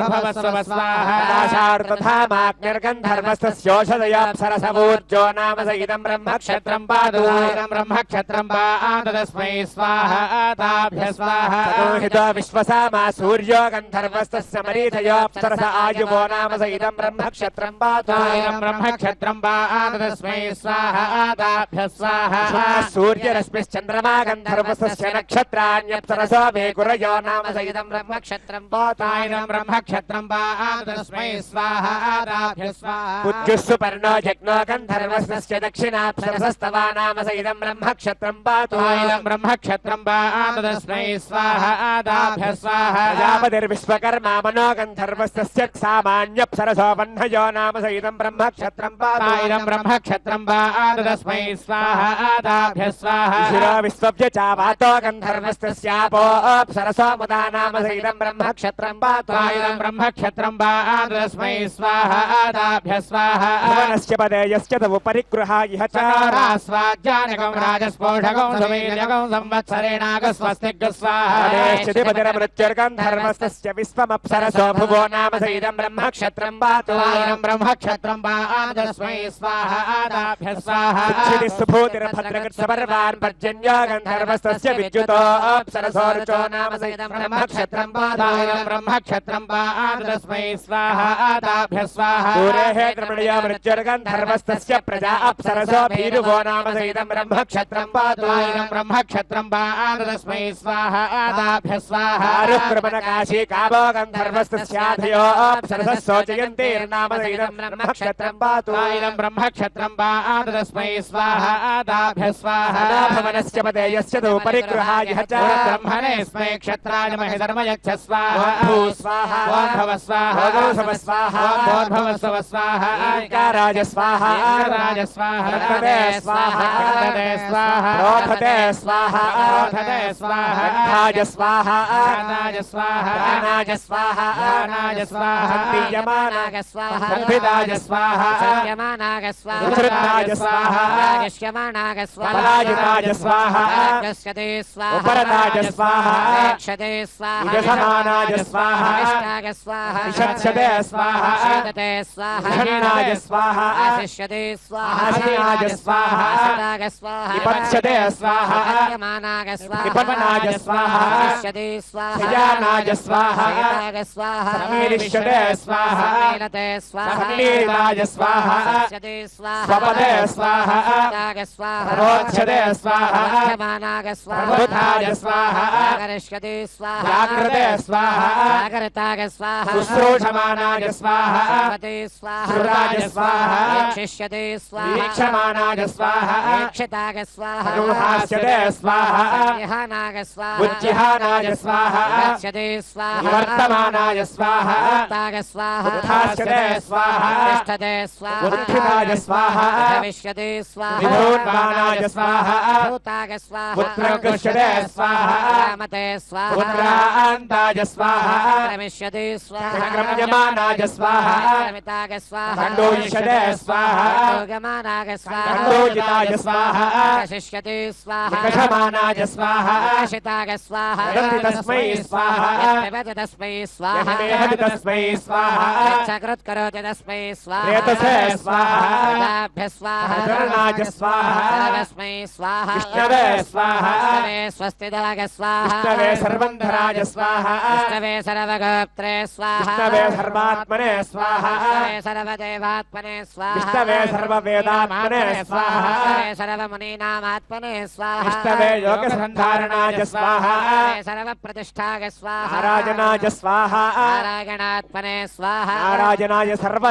भवस्वाहा दाशार्तधामाग्निर्गन्धर्वस्तस्योषधयाप्सरसवूर्जो नाम स इदं ब्रह्मक्षत्रं पादु इदं ब्रह्मक्षत्रं पादतस्मै स्वाहा ताभ्य स्वाहा हितो विश्वसामा सूर्यो गन्धर्वस्तस्य मरीचयोऽप्सरस आयुवो नाम स इदं ब्रह्मक्षत्रं पादु इदं ब्रह्मक्षत्रं पादतस्मै स्वाहा ताभ्य स्वाहा सूर्यरश्मिश्चन्द्रमा गन्धर्वस्तस्य नक्षत्राण्यप्सरसो वेकुरयो नाम स इदं ब्रह्मक्षत्रं पादु इदं ब्रह्मक्षत्रं पादतस्मै स्वाहा ताभ्य स्वाहा उज्जुस्सु पर्णो जग्नो गन्धर्वस्तस्य दक्षिणाप्सरसस्तवा नाम स इदं ब्रह्मक्षत्रं पातु इदं ब्रह्मक्षत्रं पादतस्मै स्वाहा ताभ्य स्वाहा प्रजापतिर्विश्वकर्मा मनो गन्धर्वस्तस्य सामान्यप्सरसो वह्नयो नाम स इदं ब्रह्मक्षत्रं पातु इदं ब्रह्मक्षत्रं पादतस्मै स्वाहा ताभ्य स्वाहा शिरो विश्वव्यचावातो गन्धर्वस्तस्यापो अप्सरसो मुदा नाम स इदं ब्रह्मक्षत्रं पातु इदं ब्रह्मक्षत्रं पादतस्मै स्वाहा ताभ्य स्वाहा वनस्य पदेयस्य तव परिगृहा इह चारा स्वाज्ञानकं राजस्पोषकं सवीर्यकं संवत्सरेणागस्वस्तिग्स्वाहा देशदिपतिरमृत्युर्गन्धर्वस्तस्य विश्वमप्सरसो भुवो नाम स इदं ब्रह्मक्षत्रं पातु इदं ब्रह्मक्षत्रं पादतस्मै स्वाहा ताभ्य स्वाहा सुभूतिर्भद्रकृत्सपर्वान् पर्जन्यो गन्धर्वस्तस्य विद्युतो अप्सरसो रुचो नाम स इदं ब्रह्मक्षत्रं पातु इदं ब्रह्मक्षत्रं पादतस्मै स्वाहा ताभ्य स्वाहा द्रमणीय मृत्युर्गन्धर्वस्तस्य प्रजा अप्सरसो भीरुवो नाम स इदं ब्रह्मक्षत्रं पातु इदं ब्रह्मक्षत्रं पादतस्मै स्वाहा ताभ्य स्वाहा रुक्रमणकाशी कामो गन्धर्वस्तस्याधयो अप्सरसः शोचयन्तीर्नाम स इदं ब्रह्मक्षत्रं पातु इदं ब्रह्मक्षत्रं पादतस्मै स्वाहा ताभ्य स्वाहा भवनस्य पदेयस्य तु परिगृहा इह च ब्रह्मणेऽस्मै क्षत्राय महिधर्मयच्छ स्वाहा स्वाहा भव स्वाहा भव स्वाहा भव स्वाहा राज स्वाहा राज स्वाहा रक्तदे स्वाहा रक्तदे स्वाहा रोधते स्वाहा रोधते स्वाहा राज स्वाहा राज स्वाहा राज स्वाहा राज स्वाहा दीयमानाग स्वाहा संविदाज स्वाहा संयमानाग स्वाहा रुद्राज स्वाहा रागश्यमानाग स्वाहा राजराज स्वाहा गस्यते स्वाहा उपरताज स्वाहा क्षते स्वाहा विदसमानाज स्वाहा इष्टाग स्वाहा विशत्स्यते स्वाहा शीतते स्वाहा षण्णाज स्वाहा आशिष्यते स्वाहा आशिनाज स्वाहा आशिताग स्वाहा विपत्स्यते स्वाहा आयमानाग स्वाहा विपन्नाज स्वाहा विष्यते स्वाहा विजानाज स्वाहा विताग स्वाहा समीलिष्यते स्वाहा समीलते स्वाहा समीलिताज स्वाहा विष्यते स्वाहा स्वपदे स्वाहा ताग स्वाहा रोच्यते स्वाहा आयमानाग स्वाहा बुधाज स्वाहा आकरिष्यते स्वाहा जागृते स्वाहा जागृताग स्वाहा शुश्रूषमानाज स्वाहा पते स्वाहा सुराज स्वाहा शिष्यते स्वाहा वीक्षमानाज स्वाहा वीक्षिताग स्वाहा अनुहास्यते स्वाहा विहानाग स्वाहा उज्जिहानाज स्वाहा गच्छते स्वाहा वर्तमानाज स्वाहा ताग स्वाहा उत्थास्यते स्वाहा तिष्ठते स्वाहा उत्थिताज स्वाहा भविष्यते स्वाहा विधून्वानाज स्वाहा भूताग स्वाहा पुत्रगच्छते स्वाहा रामते स्वाहा पुत्रान्ताज स्वाहा रमिष्यते स्वाहा संक्रम्यमानाज स्वाहा रमिताग स्वाहा खण्डोयिष्यते स्वाहा गमानाग स्वाहा खण्डोजिताज स्वाहा शिष्यते स्वाहा विकषमानाज स्वाहा शिताग स्वाहा तस्मै स्वाहा तस्मै स्वाहा तस्मै स्वाहा चक्रत करोति तस्मै स्वाहा रेतसे स्वाहा ताभ्य स्वाहा धरणाज स्वाहा तस्मै स्वाहा विष्णवे स्वाहा विष्णवे स्वस्तिदाग स्वाहा विष्णवे सर्वन्धराज स्वाहा विष्णवे सर्वगोप्त्रे स्वाहा विष्णवे सर्वात्मने स्वाहा विष्णवे सर्वदेवात्मने स्वाहा विष्णवे सर्ववेदात्मने स्वाहा विष्णवे सर्वमुनीनामात्मने स्वाहा विष्णवे योगसन्धारणाज स्वाहा विष्णवे सर्वप्रतिष्ठाग स्वाहा नारायणाज स्वाहा नारायणात्मने स्वाहा नारायणाय सर्व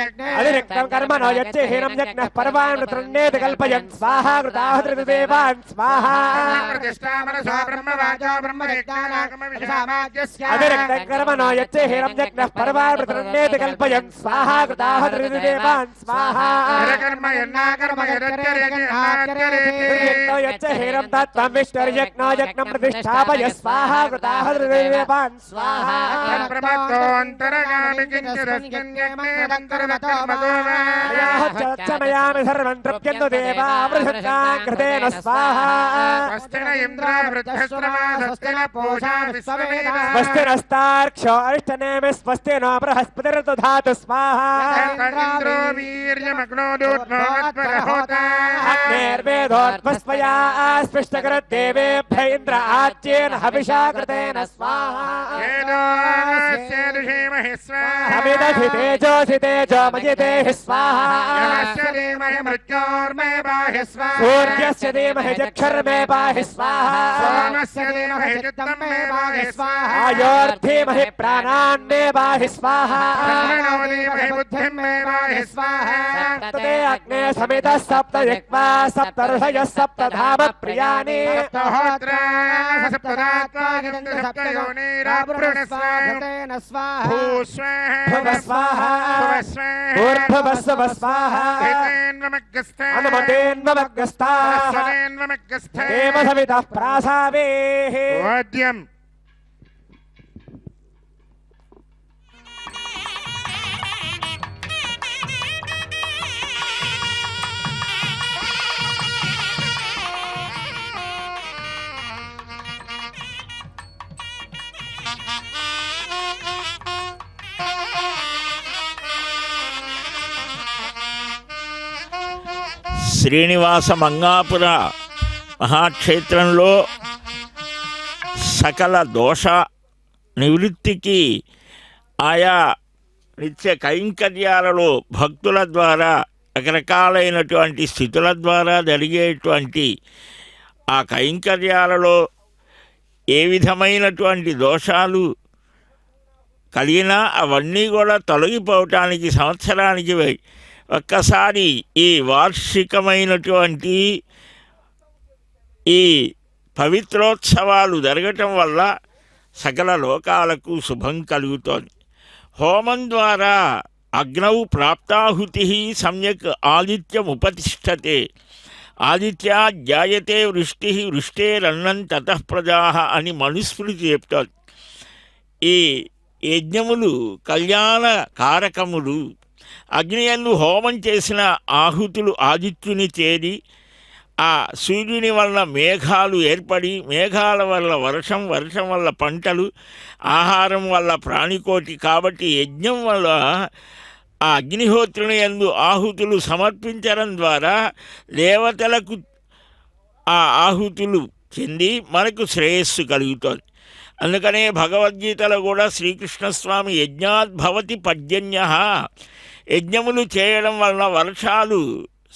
अतिरिक्तं कर्मणो यच्चहीनं यज्ञः पर्वान् मृतृण्येति कल्पयन् स्वाहा कृताहुतिर्देवान् स्वाहा अतिरिक्तं कर्मणो यच्चहीनं यज्ञः पर्वान् मृतृण्येति कल्पयन् स्वाहा कृताहुतिर्देवान् स्वाहा यज्ञो यच्चहीनं तत्त्वं विष्णुर्यज्ञो यज्ञं प्रतिष्ठापय स्वाहा कृताहुतिर्देवान् स्वाहा मयामि सर्वं तृप्यन्तु देवा वृषत्कां कृतेन स्वाहा स्वस्तिरस्तार्क्ष्यो अरिष्टनेमि स्वस्ति नो बृहस्पतिर्दु धातु स्वाहा अग्नेर्वेदोत्पस्वया स्पृष्टकृद्देवेभ्य इन्द्र आच्येन हविषा कृतेन स्वाहा हविदधि तेजोऽसि तेजोमयि देहि स्वाहा सूर्यस्य धीमहि चक्षुर्मे पाहि स्वाहा आयोर्धीमहि प्राणान्मे पाहि स्वाहा तते अग्ने समितः सप्त जिह्वा सप्त ऋषयः सप्त धाम प्रियाणि भूर्भुवस्सुव स्वाहा अनुमतेन्वमग्रस्ताः देवसवितः प्रासावेः శ్రీనివాస మంగాపుర మహాక్షేత్రంలో సకల దోష నివృత్తికి ఆయా నిత్య కైంకర్యాలలో భక్తుల ద్వారా రకరకాలైనటువంటి స్థితుల ద్వారా జరిగేటువంటి ఆ కైంకర్యాలలో ఏ విధమైనటువంటి దోషాలు కలిగినా అవన్నీ కూడా తొలగిపోవటానికి సంవత్సరానికి ఒక్కసారి ఈ వార్షికమైనటువంటి ఈ పవిత్రోత్సవాలు జరగటం వల్ల సకల లోకాలకు శుభం కలుగుతోంది. హోమం ద్వారా అగ్నౌ ప్రాప్తాహుతి సమ్యక్ ఆదిత్యముపతిష్టతే ఆదిత్యా జాయతే వృష్టి వృష్టేరన్నం తతః ప్రజాః అని మనుస్మృతి చెప్తోంది. ఈ యజ్ఞములు కళ్యాణ కారకములు. అగ్నియందు హోమం చేసిన ఆహుతులు ఆదిత్యుని చేరి ఆ సూర్యుని వల్ల మేఘాలు ఏర్పడి మేఘాల వల్ల వర్షం, వర్షం వల్ల పంటలు, ఆహారం వల్ల ప్రాణికోటి. కాబట్టి యజ్ఞం వల్ల ఆ అగ్నిహోత్రుని యందు ఆహుతులు సమర్పించడం ద్వారా దేవతలకు ఆ ఆహుతులు చెంది మనకు శ్రేయస్సు కలుగుతోంది. అందుకనే భగవద్గీతలో కూడా శ్రీకృష్ణస్వామి యజ్ఞాద్భవతి పర్జన్యః, యజ్ఞములు చేయడం వలన వర్షాలు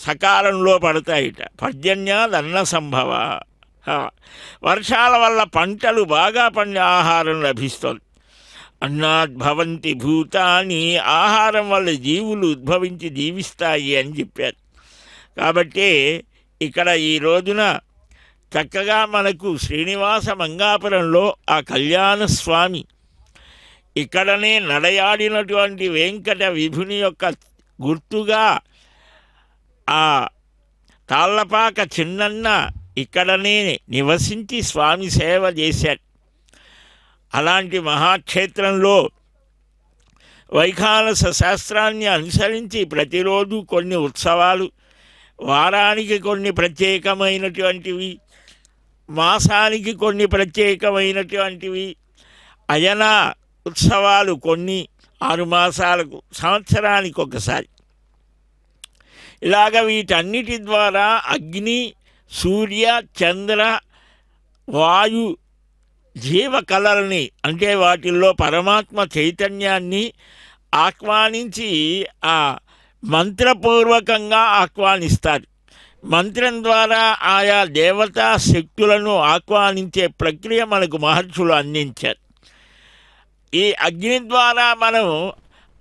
సకాలంలో పడతాయిట. పర్జన్యాదన్న సంభవ, వర్షాల వల్ల పంటలు బాగా పండే ఆహారం లభిస్తుంది. అన్నాద్భవంతి భూతాని, ఆహారం వల్ల జీవులు ఉద్భవించి జీవిస్తాయి అని చెప్పారు. కాబట్టి ఇక్కడ ఈ రోజున చక్కగా మనకు శ్రీనివాస మంగాపురంలో ఆ కళ్యాణస్వామి ఇక్కడనే నడయాడినటువంటి వెంకట విభుని యొక్క గుర్తుగా ఆ తాళ్ళపాక చిన్నన్న ఇక్కడనే నివసించి స్వామి సేవ చేశాడు. అలాంటి మహాక్షేత్రంలో వైఖానస శాస్త్రాన్ని అనుసరించి ప్రతిరోజు కొన్ని ఉత్సవాలు, వారానికి కొన్ని ప్రత్యేకమైనటువంటివి, మాసానికి కొన్ని ప్రత్యేకమైనటువంటివి, అయన ఉత్సవాలు కొన్ని 6 మాసాలకు, సంవత్సరానికి ఒకసారి. ఇలాగ వీటన్నిటి ద్వారా అగ్ని, సూర్య, చంద్ర, వాయు జీవ కళల్ని, అంటే వాటిల్లో పరమాత్మ చైతన్యాన్ని ఆహ్వానించి ఆ మంత్రపూర్వకంగా ఆహ్వానిస్తారు. మంత్రం ద్వారా ఆయా దేవతా శక్తులను ఆహ్వానించే ప్రక్రియ మనకు మహర్షులు అందించారు. ఈ అగ్ని ద్వారా మనం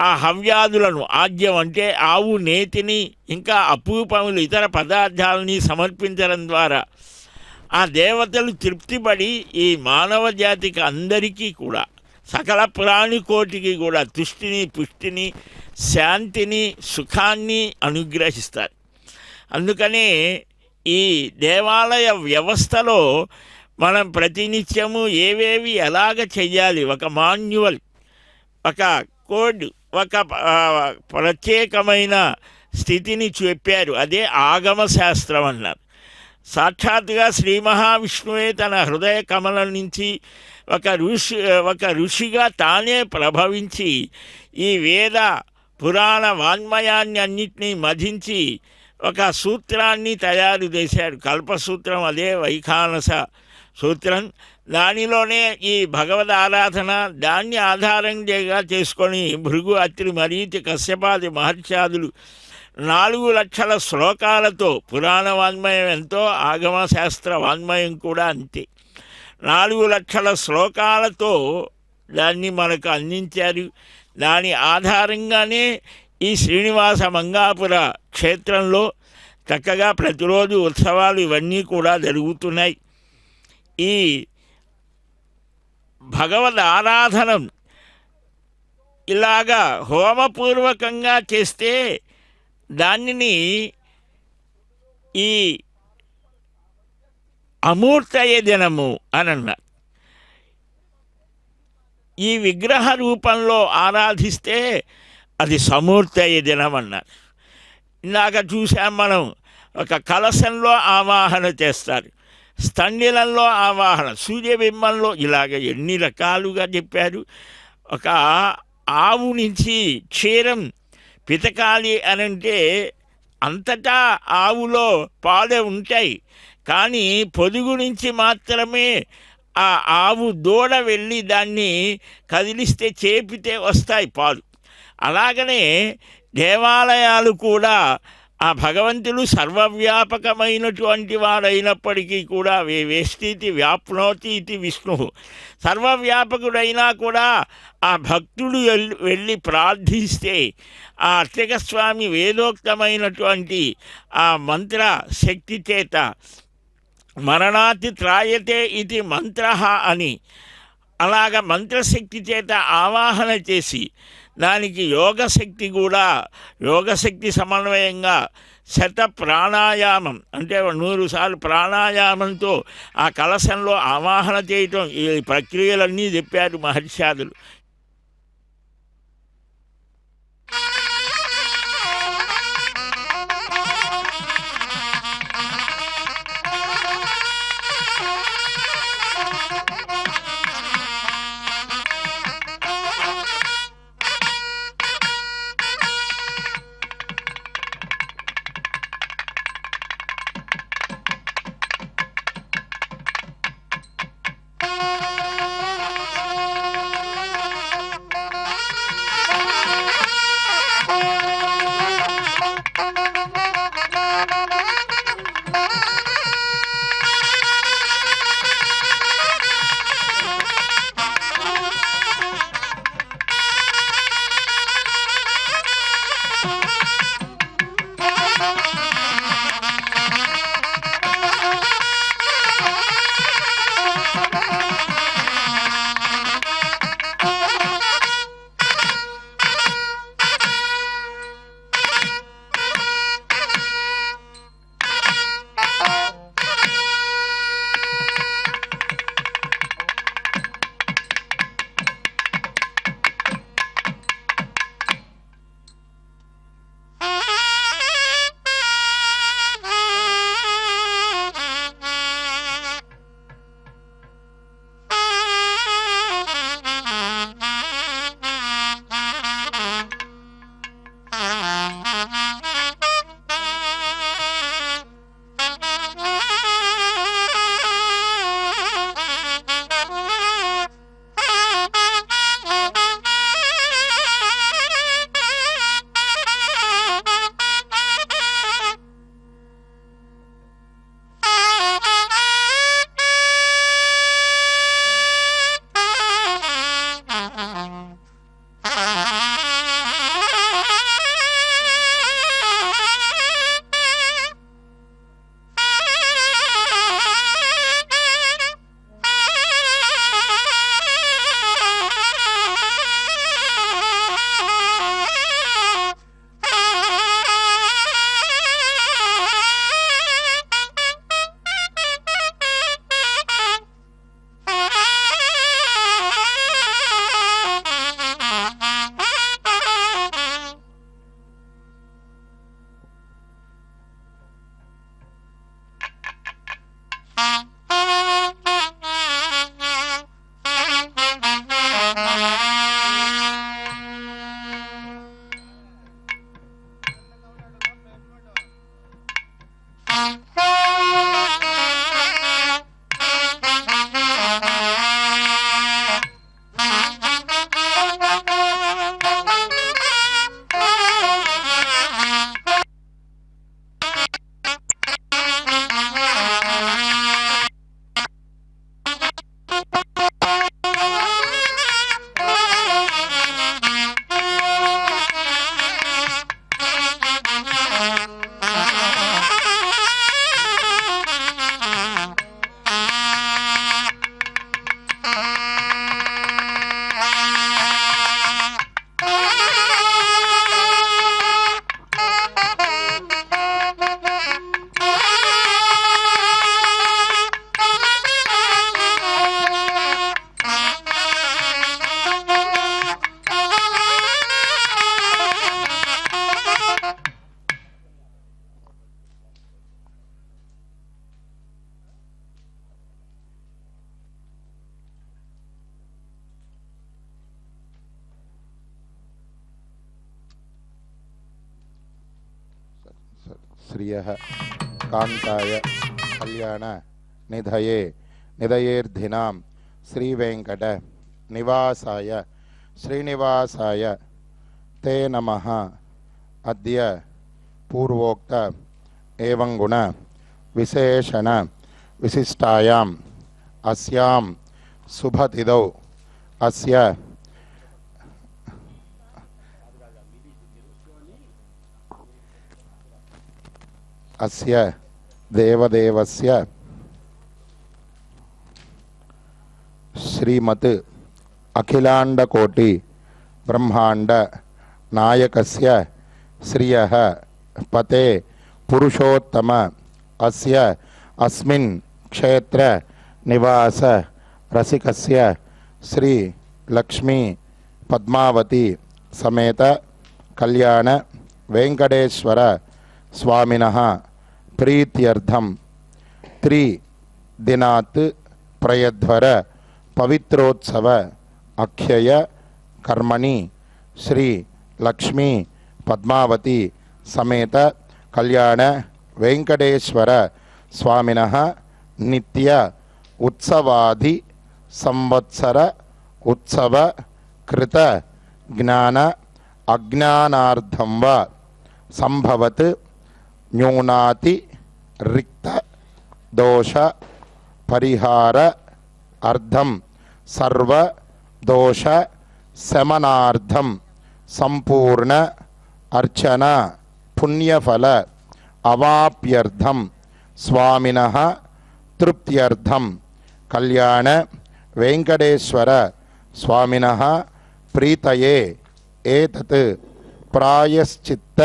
ఆ హవ్యాదులను ఆద్యం అంటే ఆవు నేతిని ఇంకా అపూపములు ఇతర పదార్థాలని సమర్పించడం ద్వారా ఆ దేవతలు తృప్తిపడి ఈ మానవ జాతికి అందరికీ కూడా సకల ప్రాణికోటికి కూడా తుష్టిని పుష్టిని శాంతిని సుఖాన్ని అనుగ్రహిస్తారు. అందుకనే ఈ దేవాలయ వ్యవస్థలో మనం ప్రతినిత్యము ఏవేవి ఎలాగ చెయ్యాలి, ఒక మాన్యువల్, ఒక కోడ్, ఒక ప్రత్యేకమైన స్థితిని చెప్పారు. అదే ఆగమ శాస్త్రం అన్నారు. సాక్షాత్తుగా శ్రీ మహావిష్ణువే తన హృదయ కమలం నుంచి ఒక ఋషిగా తానే ప్రభవించి ఈ వేద పురాణ వాన్మయాన్ని అన్నిటినీ మధించి ఒక సూత్రాన్ని తయారు చేశాడు. కల్పసూత్రం, అదే వైఖానస సూత్రం. దానిలోనే ఈ భగవద్ ఆరాధన దాన్ని ఆధారంగా చేసుకొని భృగు, అత్రి, మరీచి, కశ్యపాది మహర్షాదులు 4,00,000 శ్లోకాలతో పురాణ వాన్మయం ఎంతో ఆగమశాస్త్ర వాన్మయం కూడా అంతే 4,00,000 శ్లోకాలతో దాన్ని మనకు అందించారు. దాని ఆధారంగానే ఈ శ్రీనివాస మంగాపుర క్షేత్రంలో చక్కగా ప్రతిరోజు ఉత్సవాలు ఇవన్నీ కూడా జరుగుతున్నాయి. ఈ భగవద్ ఆరాధనం ఇలాగా హోమపూర్వకంగా చేస్తే దానిని ఈ అమూర్తయ దినము అని అన్నారు. ఈ విగ్రహ రూపంలో ఆరాధిస్తే అది సమూర్తయ దినం అన్నారు. ఇందాక చూసాం మనం, ఒక కలశంలో ఆవాహన చేస్తారు, స్థండిలంలో ఆవాహన, సూర్యబింబంలో, ఇలాగ ఎన్ని రకాలుగా చెప్పారు. ఒక ఆవు నుంచి క్షీరం పితకాలి అనంటే అంతటా ఆవులో పాలు ఉంటాయి, కానీ పొదుగు నుంచి మాత్రమే ఆ ఆవు దూడ వెళ్ళి దాన్ని కదిలిస్తే చేపితే వస్తాయి పాలు. అలాగనే దేవాలయాలు కూడా ఆ భగవంతుడు సర్వవ్యాపకమైనటువంటి వాడైనప్పటికీ కూడా వేష్టీతి వ్యాప్నోతి ఇది విష్ణు, సర్వవ్యాపకుడైనా కూడా ఆ భక్తుడు వెళ్ళి ప్రార్థిస్తే ఆ అర్చక స్వామి వేదోక్తమైనటువంటి ఆ మంత్ర శక్తి చేత మరణాతి త్రాయతే ఇది మంత్ర అని అలాగ మంత్రశక్తి చేత ఆవాహన చేసి దానికి యోగశక్తి సమన్వయంగా ప్రాణాయామం అంటే 100 సార్లు ప్రాణాయామంతో ఆ కలశంలో ఆవాహన చేయటం, ఈ ప్రక్రియలన్నీ చెప్పారు మహర్షాదులు. శ్రియః కాంతాయ కళ్యాణ నిధయే నిధయేర్ధినాం శ్రీవేంకట నివాసాయ శ్రీనివాసాయ తే నమః. అద్య పూర్వోక్త ఏవం గుణ విశేషణ విశిష్టాయాం అస్యాం శుభతిథౌ అస్య అస్య దేవదేవస్య శ్రీమత్ అఖిలాండకోటి బ్రహ్మాండ నాయకస్య శ్రియః పతే పురుషోత్తమ అస్య అస్మిన్ క్షేత్ర నివాస రసికస్య శ్రీ లక్ష్మీ పద్మావతి సమేత కళ్యాణ వెంకటేశ్వర స్వామినః ప్రీత్యర్థం 3 దినాత్ ప్రయధ్వర పవిత్రోత్సవ అఖ్యయ కర్మణి శ్రీ లక్ష్మీ పద్మావతి సమేత కళ్యాణ వెంకటేశ్వర స్వామినః నిత్య ఉత్సవాది సంవత్సర ఉత్సవ కృత జ్ఞాన అజ్ఞానార్థం వా సంభవత్ న్యూనాతి రిక్త దోష పరిహార అర్థం సర్వ దోష శమనార్థం సంపూర్ణ అర్చన పుణ్యఫల అవాప్యర్థం స్వామినః తృప్త్యర్థం కళ్యాణ వెంకటేశ్వర స్వామినః ప్రీతయే ఏతత్ ప్రాయశ్చిత్త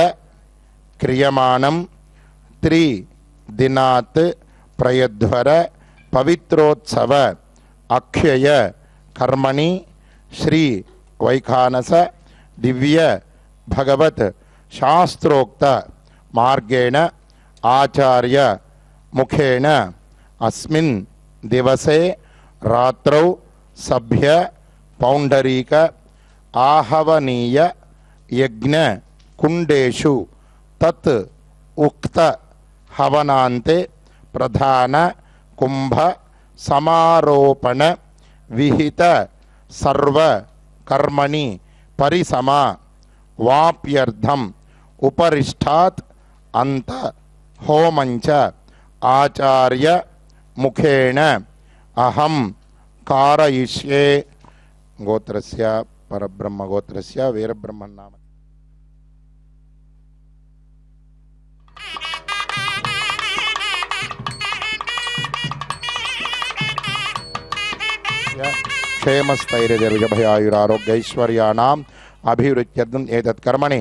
క్రియమాణం 3 దినాత్ ప్రయధ్వర పవిత్రోత్సవ అఖ్యయ కర్మణి శ్రీ వైఖానస దివ్య భగవత్ శాస్త్రోక్త మార్గేణ ఆచార్య ముఖేన అస్మిన్ దివసే రాత్రౌ సభ్య పౌండరీక ఆహవనీయ యజ్ఞ కుండేషు తత్ ఉక్త హవనాంతే ప్రధాన కుంభ సమారోపణ విహిత సర్వ కర్మణి పరిసమా వాప్యర్థం ఉపరిష్టాత్ అంత హోమంచ ఆచార్య ముఖేన అహం కారయిష్యే. గోత్రస్య పరబ్రహ్మ గోత్రస్య వీరబ్రహ్మన్నామ క్షేమస్థైర్యజర్భయాయురారోగ్యైశ్వర్యాణం అభివృద్ధ్యర్థం ఏతత్ కర్మణి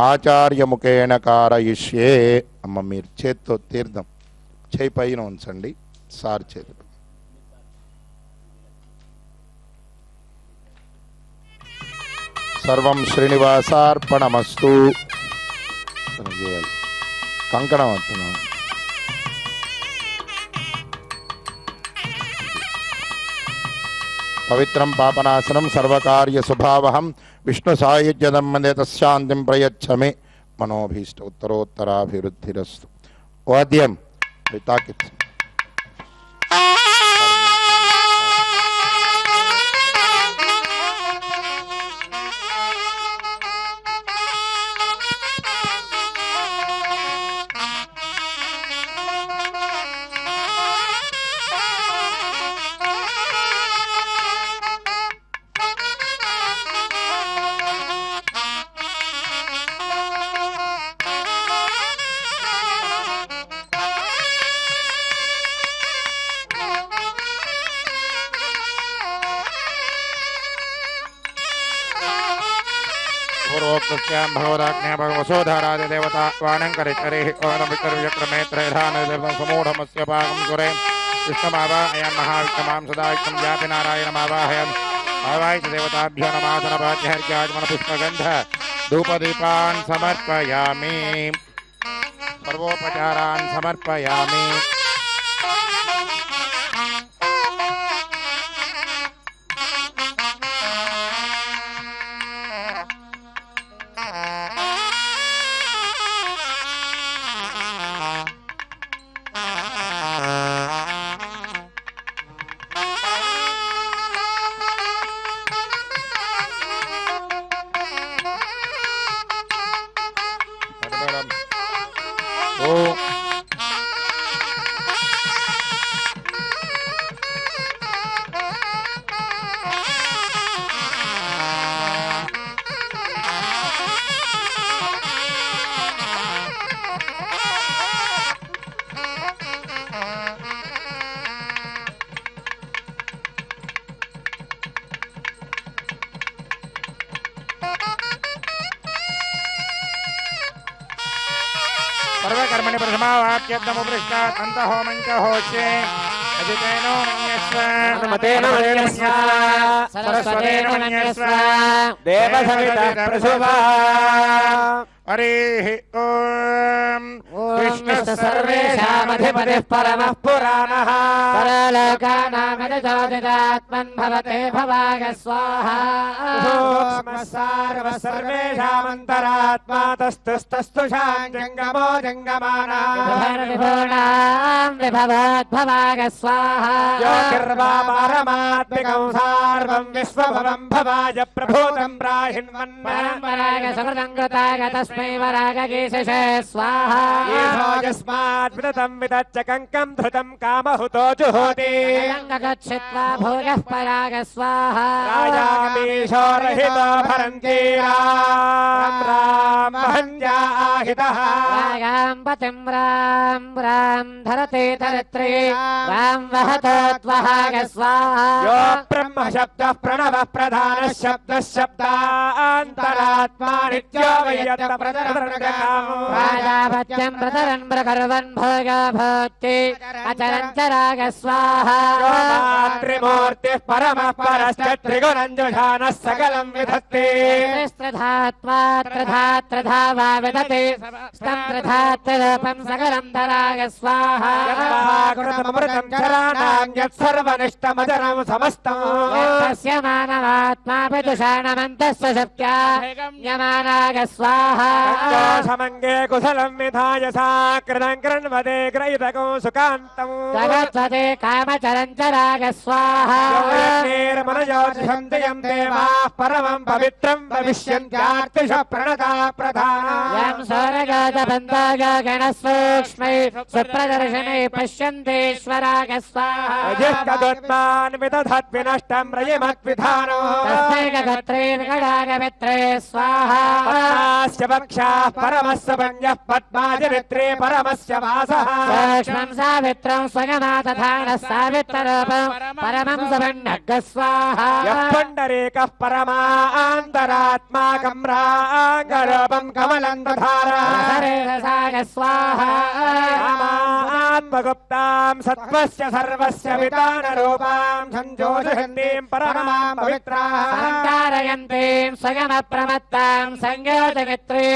ఆచార్యముఖేన కారయిష్యే. అమ్మ మీరు చేత్తో తీర్థం చేయి పైన ఉంచండి, సార్ చేతి సర్వం శ్రీనివాసార్పణమస్తు. కంకణం అవుతున్నాం. పవిత్రం పాపనాశనం సర్వకార్య శుభావహం విష్ణు సాయుజ్యదం మందే తశాంతిం ప్రయచ్చమే మనోభీష్ట ఉత్తరోత్తరాభివృద్ధిరస్తు. వాద్యం తాకిత్ पूर्वोक्तस्यां भगवदाज्ञा भगवसोधारादिदेवता वाणङ्करिचरिः ओनमिकर्यक्रमे त्रयधानदेवं समूढमस्य पाकं सुरे विष्णुमावाहयं महाविष्णुमां सदा विष्णुं व्यापि नारायणमावाहयम् आवाहित देवताभ्यो नमासनपाद्यहर्घ्यागमनपुष्पगन्ध धूपदीपान् समर्पयामि सर्वोपचारान् समर्पयामि. మంగళం. ఓం సర్వకర్మణి ప్రథమావాక్యర్థముపృష్టాత్ అంతఃహోమం చ హోష్యే అజితేనో మన్యస్వ అనుమతేన మన్యస్వ సరస్వతేన మన్యస్వ దేవసవితః ప్రసుభా. హరి ఓం. విష్ణు సర్వేషామధిపతిః పరమః పురాణః పరలోకానామిదాత్మన్ భవతే భవాగ స్వాహా. సర్వేషామంతరాత్మా తస్తుస్తస్తుషాం జంగమో జంగమానాః విభూణాం విభవాద్భవాగ స్వాహా. జ్యోతిర్వా పారమాత్మికం సార్వం విశ్వభవం భవాయ ప్రభూతం బ్రాహిణ్మన్మన్ పరాగ సమృతం కృతాగ తస్మై వరాగీశే స్వాహా. యస్మాత్ విదతం విదచ్చ కంకం ధృతం కామహుతో జుహోతి గచ్చిత్వా భోగః పరాగ స్వాహా. రాజామీశోరహితో భరంతి రామ్ రామ్ మహన్యాహితః రాగాం పతిం రాం రాం ధరతే ధరిత్రీ రాం వహతోత్వహాగ స్వాహా. యో బ్రహ్మ శబ్దః ప్రణవః ప్రధానః శబ్దః శబ్దాంతరాత్మా నిత్యో వయత్త ప్రదర్శనకామో రాజాపత్యం ప్రతరన్ ప్రకర్వన్ భోగా భక్తి అచరం చరాగ స్వాహా. త్రిమూర్తిః పరమః పరశ్చ త్రిగుణంజుషానः సకలం విధత్తే త్రిధాత్వా త్రిధా వా విదతే స్తం త్రిధాత్రూపం సకలం ధరాగ స్వాహా. యద్వాకృతమృతం చరాణాం యత్సర్వనిష్టమజరం సమస్తం తస్య మానవాత్మా విదుషాణమంతస్య శక్త్యా యమానాగ స్వాహా. దోషమంగే కుశలం విధాయ సాకృతం కృణ్వదే గ్రహీతకం సుకాంతం జగత్వతే కామచరం చరాగ స్వాహా. నిర్మలయోషంతయం దేవాః పరమం పవిత్రం భవిష్యంత్యార్తిష ప్రణతా ప్రధానా యం సౌరగోజబంధోగ గణసూక్ష్మై సుప్రదర్శనై పశ్యంతేశ్వరాగ స్వాహా. అజిష్టదుత్మాన్ విదధద్వినష్టం రయమద్విధానో తస్మై గత్రే వికటాగ మిత్రే స్వాహా. పద్మాస్య వక్షాః పరమస్య భంగః పద్మాజమిత్రే పరమస్య వాసః సూక్ష్మం సావిత్రం స్వగమా తథాన సావిత్రరూపం పరమం సుభన్నగ్గ స్వాహా. పుండరీకః పరమాంతరాత్మా కమ్రాంగరూపం కమలం దధారా రసాగ స్వాహా. ఆత్మగుప్తాం సత్వస్య సర్వస్య వితానరూపాం సంజోషయంతీం పరమాం పవిత్రాః సంతారయంతీం స్వగమ ప్రమత్తాం సంయోజమిత్రే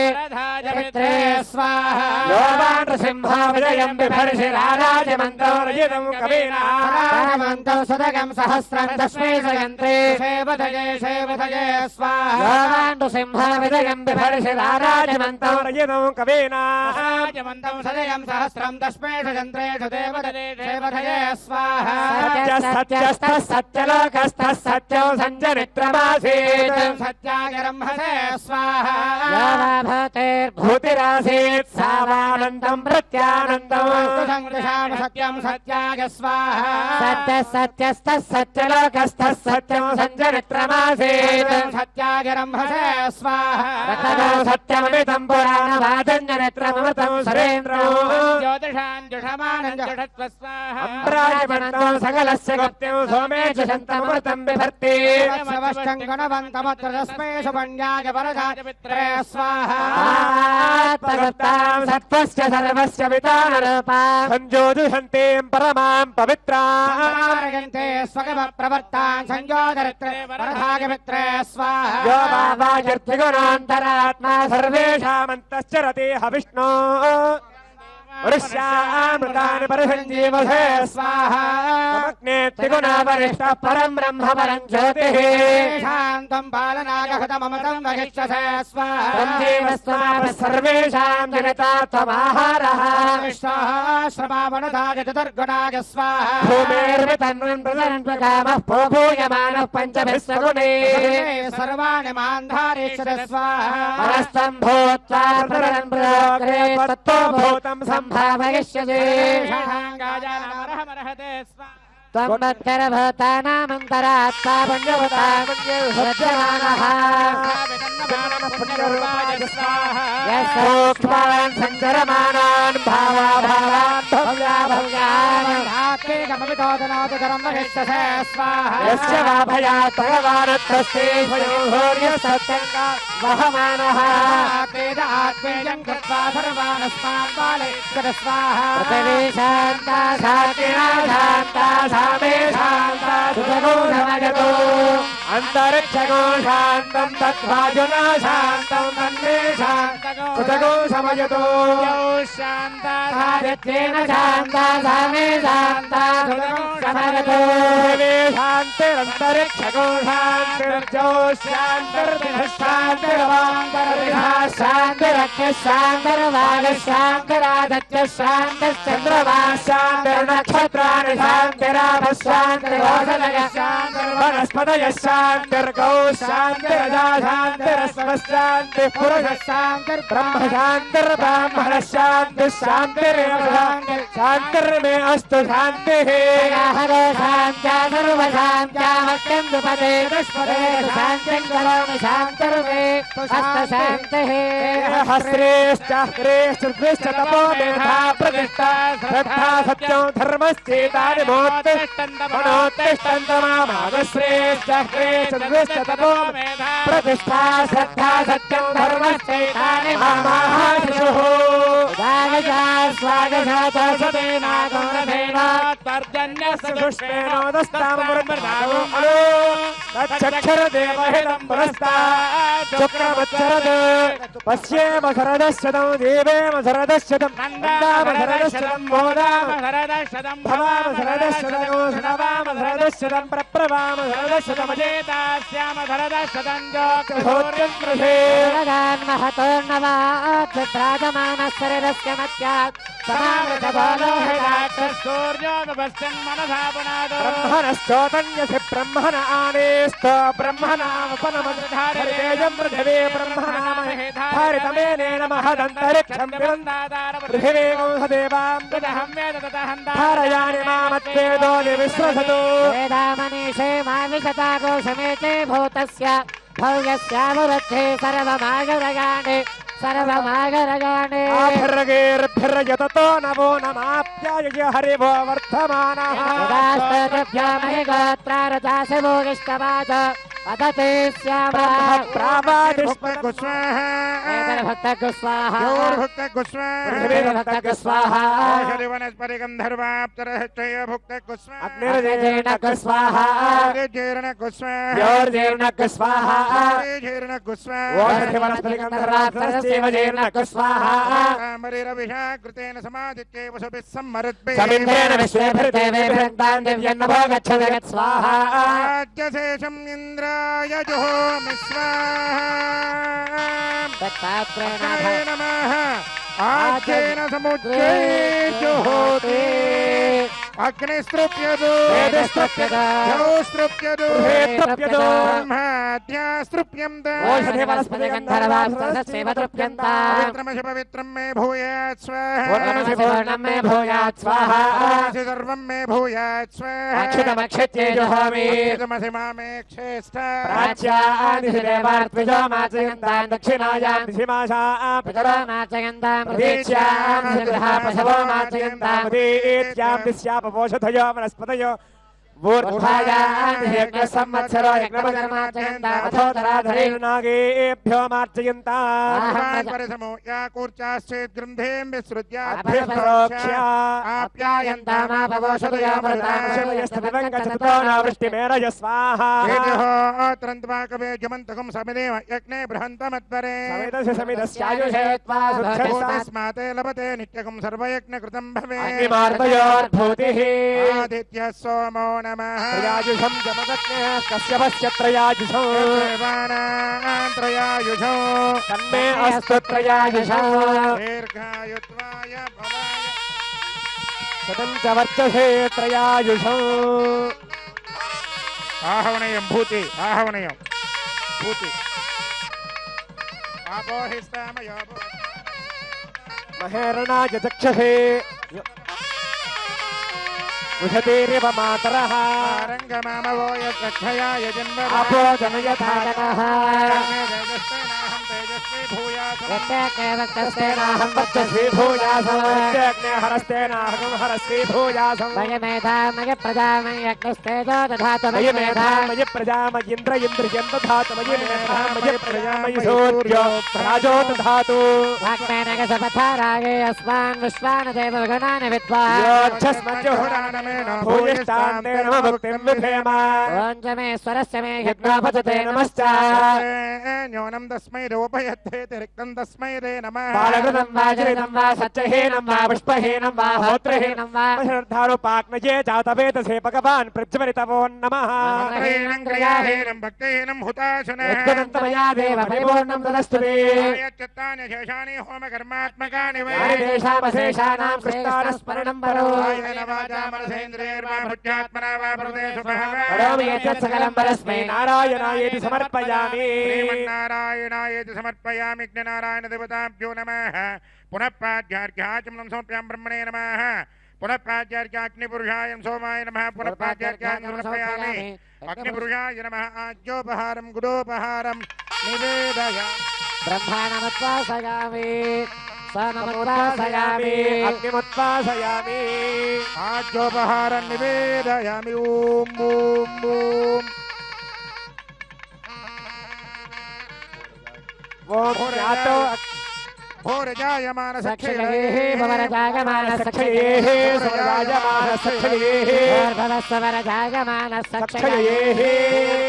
మిత్రే స్వాహా. యోగానృసింహో విజయం బిభర్షిరారాజమంతో రజితం కవీనా రాజమంతో సుదగం సహస్రం తస్మై సయంత్రే సేవధయే స్వాహా యోగాండు సింహ విజయం బిభర్షిరారాజమంతో రజితం కవీనా రాజమంతం సదయం సహస్రం తస్మై సయంత్రేషు దేవధయే స్వాహా. సత్యస్తः సత్యలోకస్తः సత్యం సంజనిత్రమాసీత్ సత్యాగరంహసే స్వాహా. భూతిరాసీత్ సావానందం ప్రత్యానందం సత్యం సత్యాగ స్వాహా. సత్యస్తः సత్యలోకస్తः సత్యం సంజనిత్రమాసీత్ సత్యాగరంహసే స్వాహా. సత్యమమితం పురాణవాదన్యనేత్రమృతం సురేంద్రం అమ్రాజమంతం సకలస్య గుప్తం సోమేషు శంతమృతం బిభర్తి ఆత్మగుప్తాం సత్వస్య సర్వస్య వితానరూపాం సంజోజుషంతీం పరమాం పవిత్రాం ప్రవర్తాన్ సంయోగరిత్రే వరదాగమిత్రే స్వాహా. యో వావాయుర్త్రిగుణాంతరాత్మా సర్వేషామంతశ్చరతి హవిష్ణో वृष्यामृतानि परिसञ्जीवसे स्वाहा त्रिगुणापरिष्टः परं ब्रह्म परं ज्योतिः शान्तं पालनागहतममतं वहिष्यसे स्वाहा सर्वेषां जगता त्वमाहारः श्रमावनदाय चतुर्गुणाय स्वाहा भूमेर्वितन्वन् प्रतरन् प्रकामः भूयमानः पञ्चभिः सगुणैः सर्वाणि मान्धारेश्वर स्वाहा मनस्तं भूत्वा प्रतरन् प्रलोके तत्तो भूतं सम्भावयिष्यसे त्वमत्करभूतानामन्तरात्मा पुण्यभूतामन्यसज्जमानः यस्सूक्ष्मान् सञ्चरमाणान् भावाभावान् भव्यान् यस्य वा भयात् भगवानत्रस्ते भूर्यसत्यङ्गा वहमानः आत्मेयं कृत्वा सर्वानस्मान् बाले स्वाहा पृथिवी शान्ता शान्तिना शान्ता सामे शान्ता सुखगो समजतो अन्तरिक्षगो शान्तं तद्वाजुना शान्तं तन्मे शान्तगो सुखगो समजतो शान्ता सादित्येन शान्ता सामे शान्ता सुखगो समजतो पृथिवी शान्तिरन्तरिक्षगो शान्तिर्जो शान्तिर्दिनः शान्तिरवान्तर्दिनः शान्तिरग्निः शान्तिर्वायुः शान्तिरादित्यः शान्तिश्चन्द्रमा शान्तिर्नक्षत्राणि शान्तिरापः शान्तिरोषधयः शान्तिर्वनस्पतयः शान्तिर्गौ शान्तिरजा शान्तिरस्वः शान्तिः पुरुषः शान्तिर्ब्रह्म शान्तिर्ब्राह्मणः शान्तिः शान्तिरेव शान्तिः शान्तिर्मे अस्तु शान्तिः हरो शान्त्या सर्वशान्त्या मह्यं दुपदे दुष्पदे शान्तिं करोमि शान्तिर्मे अस्तु शान्तिः श्रेष्ठ श्रेष्ठ तपो मेधा प्रतिष्ठा श्रद्धा सत्यं धर्मश्चेतानि मनोत्तिष्ठन्तमामागश्रेष्ठ श्रेष्ठ तपो मेधा प्रतिष्ठा श्रद्धा सत्यं धर्मश्चेतानि मामाशिषुः स्वागता स्वागता सतेनागौरदेवात्पर्जन्यस्य पुष्पेणोदस्तामृतमृतावो अलो तच्छक्षरदेवहितं पुरस्तात् शुक्रमच्छरद पश्येम शरदशतं देवेम शरदशतं नन्दाम शरदशतं मोदाम शरदशतं भवाम शरदशतं शृणवाम शरदशतं प्रप्रवाम शरदशतमजेतास्याम शरदशतं जोक्रोर्यं कृषे महतोर्नवात् प्राजमानशरदस्य मत्यात् ब्रह्मणश्चोतन्यसि ब्रह्मण आनेस्त ब्रह्मणामुपनमधारेजं पृथिवी ब्रह्मणामहेधारितमेनेन महदन्तरिक्षं पृथिवीगं सदेवां धारयानि मामत्वेदो विश्वसतु वेदामनीषे माविशता गोषमेते भूतस्य भव्यस्यामुरध्ये सर्वमागरगाणे सर्वमागरगाणे आभिर्गेर्भिर्यततो नमो नमाप्याय हरिभो वर्धमानः यदास्तभ्यामहि गोत्रारजासि भोगिष्ठवाच अदते श्यामः प्रावादिष्पकुस्वाहा भक्तकुस्वाहा भक्तकुस्वाहा भक्तकुस्वाहा वनस्पतिगन्धर्वाप्तरहृष्टय भुक्तकुस्वाहा अग्निर्जेर्णकुस्वाहा अग्निर्जेर्णकुस्वाहा योर्जेर्णकुस्वाहा अग्निर्जेर्णकुस्वाहा वनस्पतिगन्धर्वाप्तरस्येवजेर्णकुस्वाहा कामरिरभिषाकृतेन समादित्येव सुभिः सम्मरुद्भिः समिन्द्रेण विश्वेभिर्देवेभिरन्तान् दिव्यन्नभो गच्छति स्वाहा राज्यशेषम् इन्द्र जुहोमि स्वाहा नमः आज्येन समुद्रे जुहोति अग्निस्तृप्यदो जलोस्तृप्यदो ब्रह्माद्यास्तृप्यन्त ओषधि वनस्पतिगन्धर्वाप्तरस्येव तृप्यन्ताम् पवित्रमसि पवित्रं मे भूयात् स्वाहा पूर्णं मे भूयात् स्वाहा सर्वं मे भूयात् स्वाहा अक्षुतमक्षित्ये जुहोमि अक्षुतमसि मामे क्षेष्ठ प्राच्यादिशिदेवार्त्विजो माचयन्तान् दक्षिणायां दिशिमाशां पितरो माचयन्तां प्रतीच्यां गृहा पशवो माचयन्तां प्रतीत्यां दिश्याप पोषधयो वनस्पतयो సంవత్సరో నాగేభ్యో మార్చయంతాం పరిసమో యా కూర్చాశ్చేత్ గృంధేం విసృజ్య ఆప్యాయంతామాపవోషదు త్రంత్వాకవే జమంతకం సమిదేవ యజ్ఞే బృహంతమత్పరే తస్మాతే లభతే నిత్యకం సర్వయజ్ఞకృతం భవేత్ ఆదిత్య సోమో నమః త్రయాయుషం జమదగ్నే కశ్యపస్య త్రయాయుషం త్రయాయుషో తన్మే అస్తు త్రయాయుషం దీర్ఘాయుత్వాయ భవాయ సతం చ వర్చసే త్రయాయుషం ఆహవనయం భూతి ఆహవనయం భూతి ఆపోహిస్తామయో మహేరణాయ చక్షసే ఉషతేరివ మాతరః రంగమామవో యక్షయాయ జన్మః ఆపో జనయథానః తేజస్వేనాహం తేజస్వీ భూయాసనం యజ్ఞేవక్తస్తేనాహం వర్చస్వీ భూయాసం యజ్ఞే హరస్తేనాహం హరస్వీ భూయాసం మయ మేధా మయ ప్రజామయ యజ్ఞస్తేజో దధాతు మయి మేధామయి ప్రజామయి ఇంద్ర ఇంద్రియం దధాతు మయి మేధామయి ప్రజామయి సూర్యో రాజో దధాతు వాగ్మేనగ సపథారాగే అస్మాన్ విశ్వాన్ దేవ గణాని విద్వాన్ యోచ్ఛస్మజ్జుహురానమే భూయిష్టాంతే నమ భక్తిం విధేమ ఓం చ మే స్వరస్య మే యజ్ఞోపచతే నమశ్చ న్యూనం తస్మై రూపయత్తే రిక్తం తస్మై రే నమః బాలకృతం వాజరితం వా సత్యహీనం వా పుష్పహీనం వా హోత్రహీనం వా శ్రద్ధారుపాగ్నయే జాతవేతసే భగవాన్ ప్రజ్వలితవో నమః మంత్రహీనం క్రియాహీనం భక్తిహీనం హుతాశన యత్కదంతమయా దేవ పరిపూర్ణం తదస్తుతే యచ్చత్తాని శేషాని హోమ కర్మాత్మకాని వై దేశామశేషానాం కృష్ణారస్మరణం పరో మనసేంద్రియర్వాచాత్మనా వా ప్రదేశు కరోమి యచ్చత్ సకలం పరస్మై నారాయణాయేతి సమర్పయామి శ్రీమన్నారాయణాయేతి సమర్పయామి జ్ఞనారాయణ దేవతాభ్యో నమః పునః పాద్యార్ఘ్యాచమనం సమర్పయామి బ్రహ్మణే నమః పునః పాద్యార్ఘ్యాగ్నిపురుషాయ సోమాయ నమః పునః పాద్యార్ఘ్యాన్ని సమర్పయామి అగ్నిపురుషాయ నమః ఆజ్యోపహారం గుడోపహారం నివేదయామి బ్రహ్మాణముద్వాసయామి నమోదాసయామి అగ్నిముత్పాసయామి ఆజ్యోపహారం నివేదయామి ఓం ఓం ఓం ఓం జ్ఞాతో భోరజాయమాన సక్షయేః భవరజాయమాన సక్షయేః సవరాజమాన సక్షయేః భవస్వరజాయమాన సక్షయేః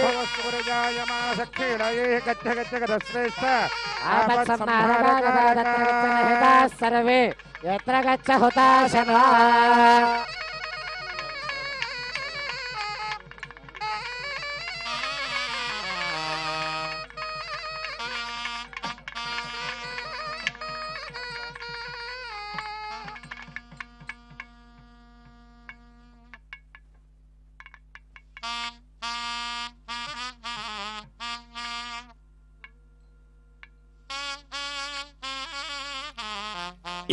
భవస్వరజాయమాన సక్షీలయే గచ్చ గచ్చ గదశ్రేష్ఠ ఆపత్సంహారకాగదాదత్తగచ్చనహితాः సర్వే యత్ర గచ్చ హుతాశనా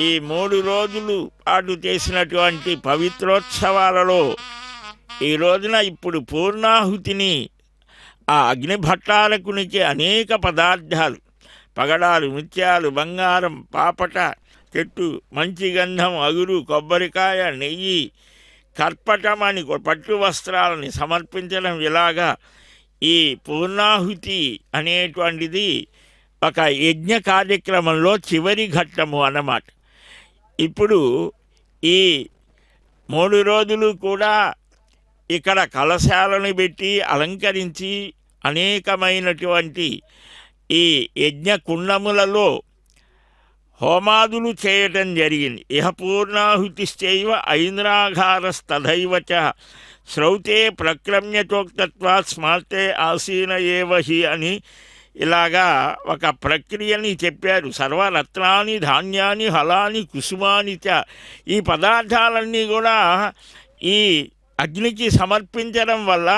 ఈ 3 రోజులు పాటు చేసినటువంటి పవిత్రోత్సవాలలో ఈ రోజున ఇప్పుడు పూర్ణాహుతిని ఆ అగ్నిభట్టారకునికి అనేక పదార్థాలు పగడాలు ముత్యాలు బంగారం పాపట చెట్టు మంచి గంధం అగురు కొబ్బరికాయ నెయ్యి కర్పటమని పట్టు వస్త్రాలని సమర్పించడం ఇలాగా ఈ పూర్ణాహుతి అనేటువంటిది ఒక యజ్ఞ కార్యక్రమంలో చివరి ఘట్టము అన్నమాట. ఇప్పుడు ఈ 3 రోజులు కూడా ఇక్కడ కలశాలను పెట్టి అలంకరించి అనేకమైనటువంటి ఈ యజ్ఞ కుండములలో హోమాదులు చేయటం జరిగింది. ఇహ పూర్ణాహుతిశ్చైవ ఐంద్రాఘారస్తథైవ చ శ్రౌతే ప్రక్రమ్యచోక్తత్వాత్ స్మార్తే ఆసీన ఏవ హి అని ఇలాగా ఒక ప్రక్రియని చెప్పారు. సర్వరత్నాని ధాన్యాని హలాని కుసుమాని చ ఈ పదార్థాలన్నీ కూడా ఈ అగ్నికి సమర్పించడం వల్ల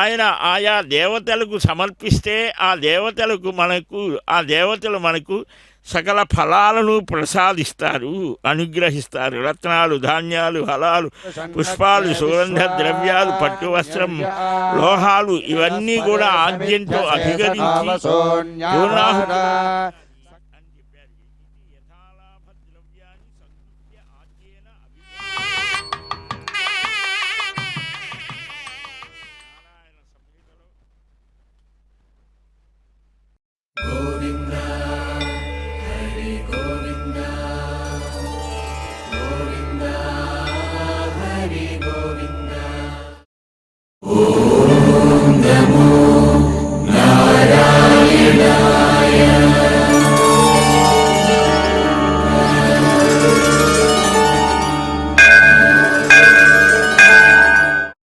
ఆయన ఆయా దేవతలకు సమర్పిస్తే ఆ దేవతలు మనకు సకల ఫలాలను ప్రసాదిస్తారు, అనుగ్రహిస్తారు. రత్నాలు, ధాన్యాలు, ఫలాలు, పుష్పాలు, సుగంధ ద్రవ్యాలు, పట్టు వస్త్రం, లోహాలు ఇవన్నీ కూడా ఆద్యంతో అధికరించి పూర్ణాహుతి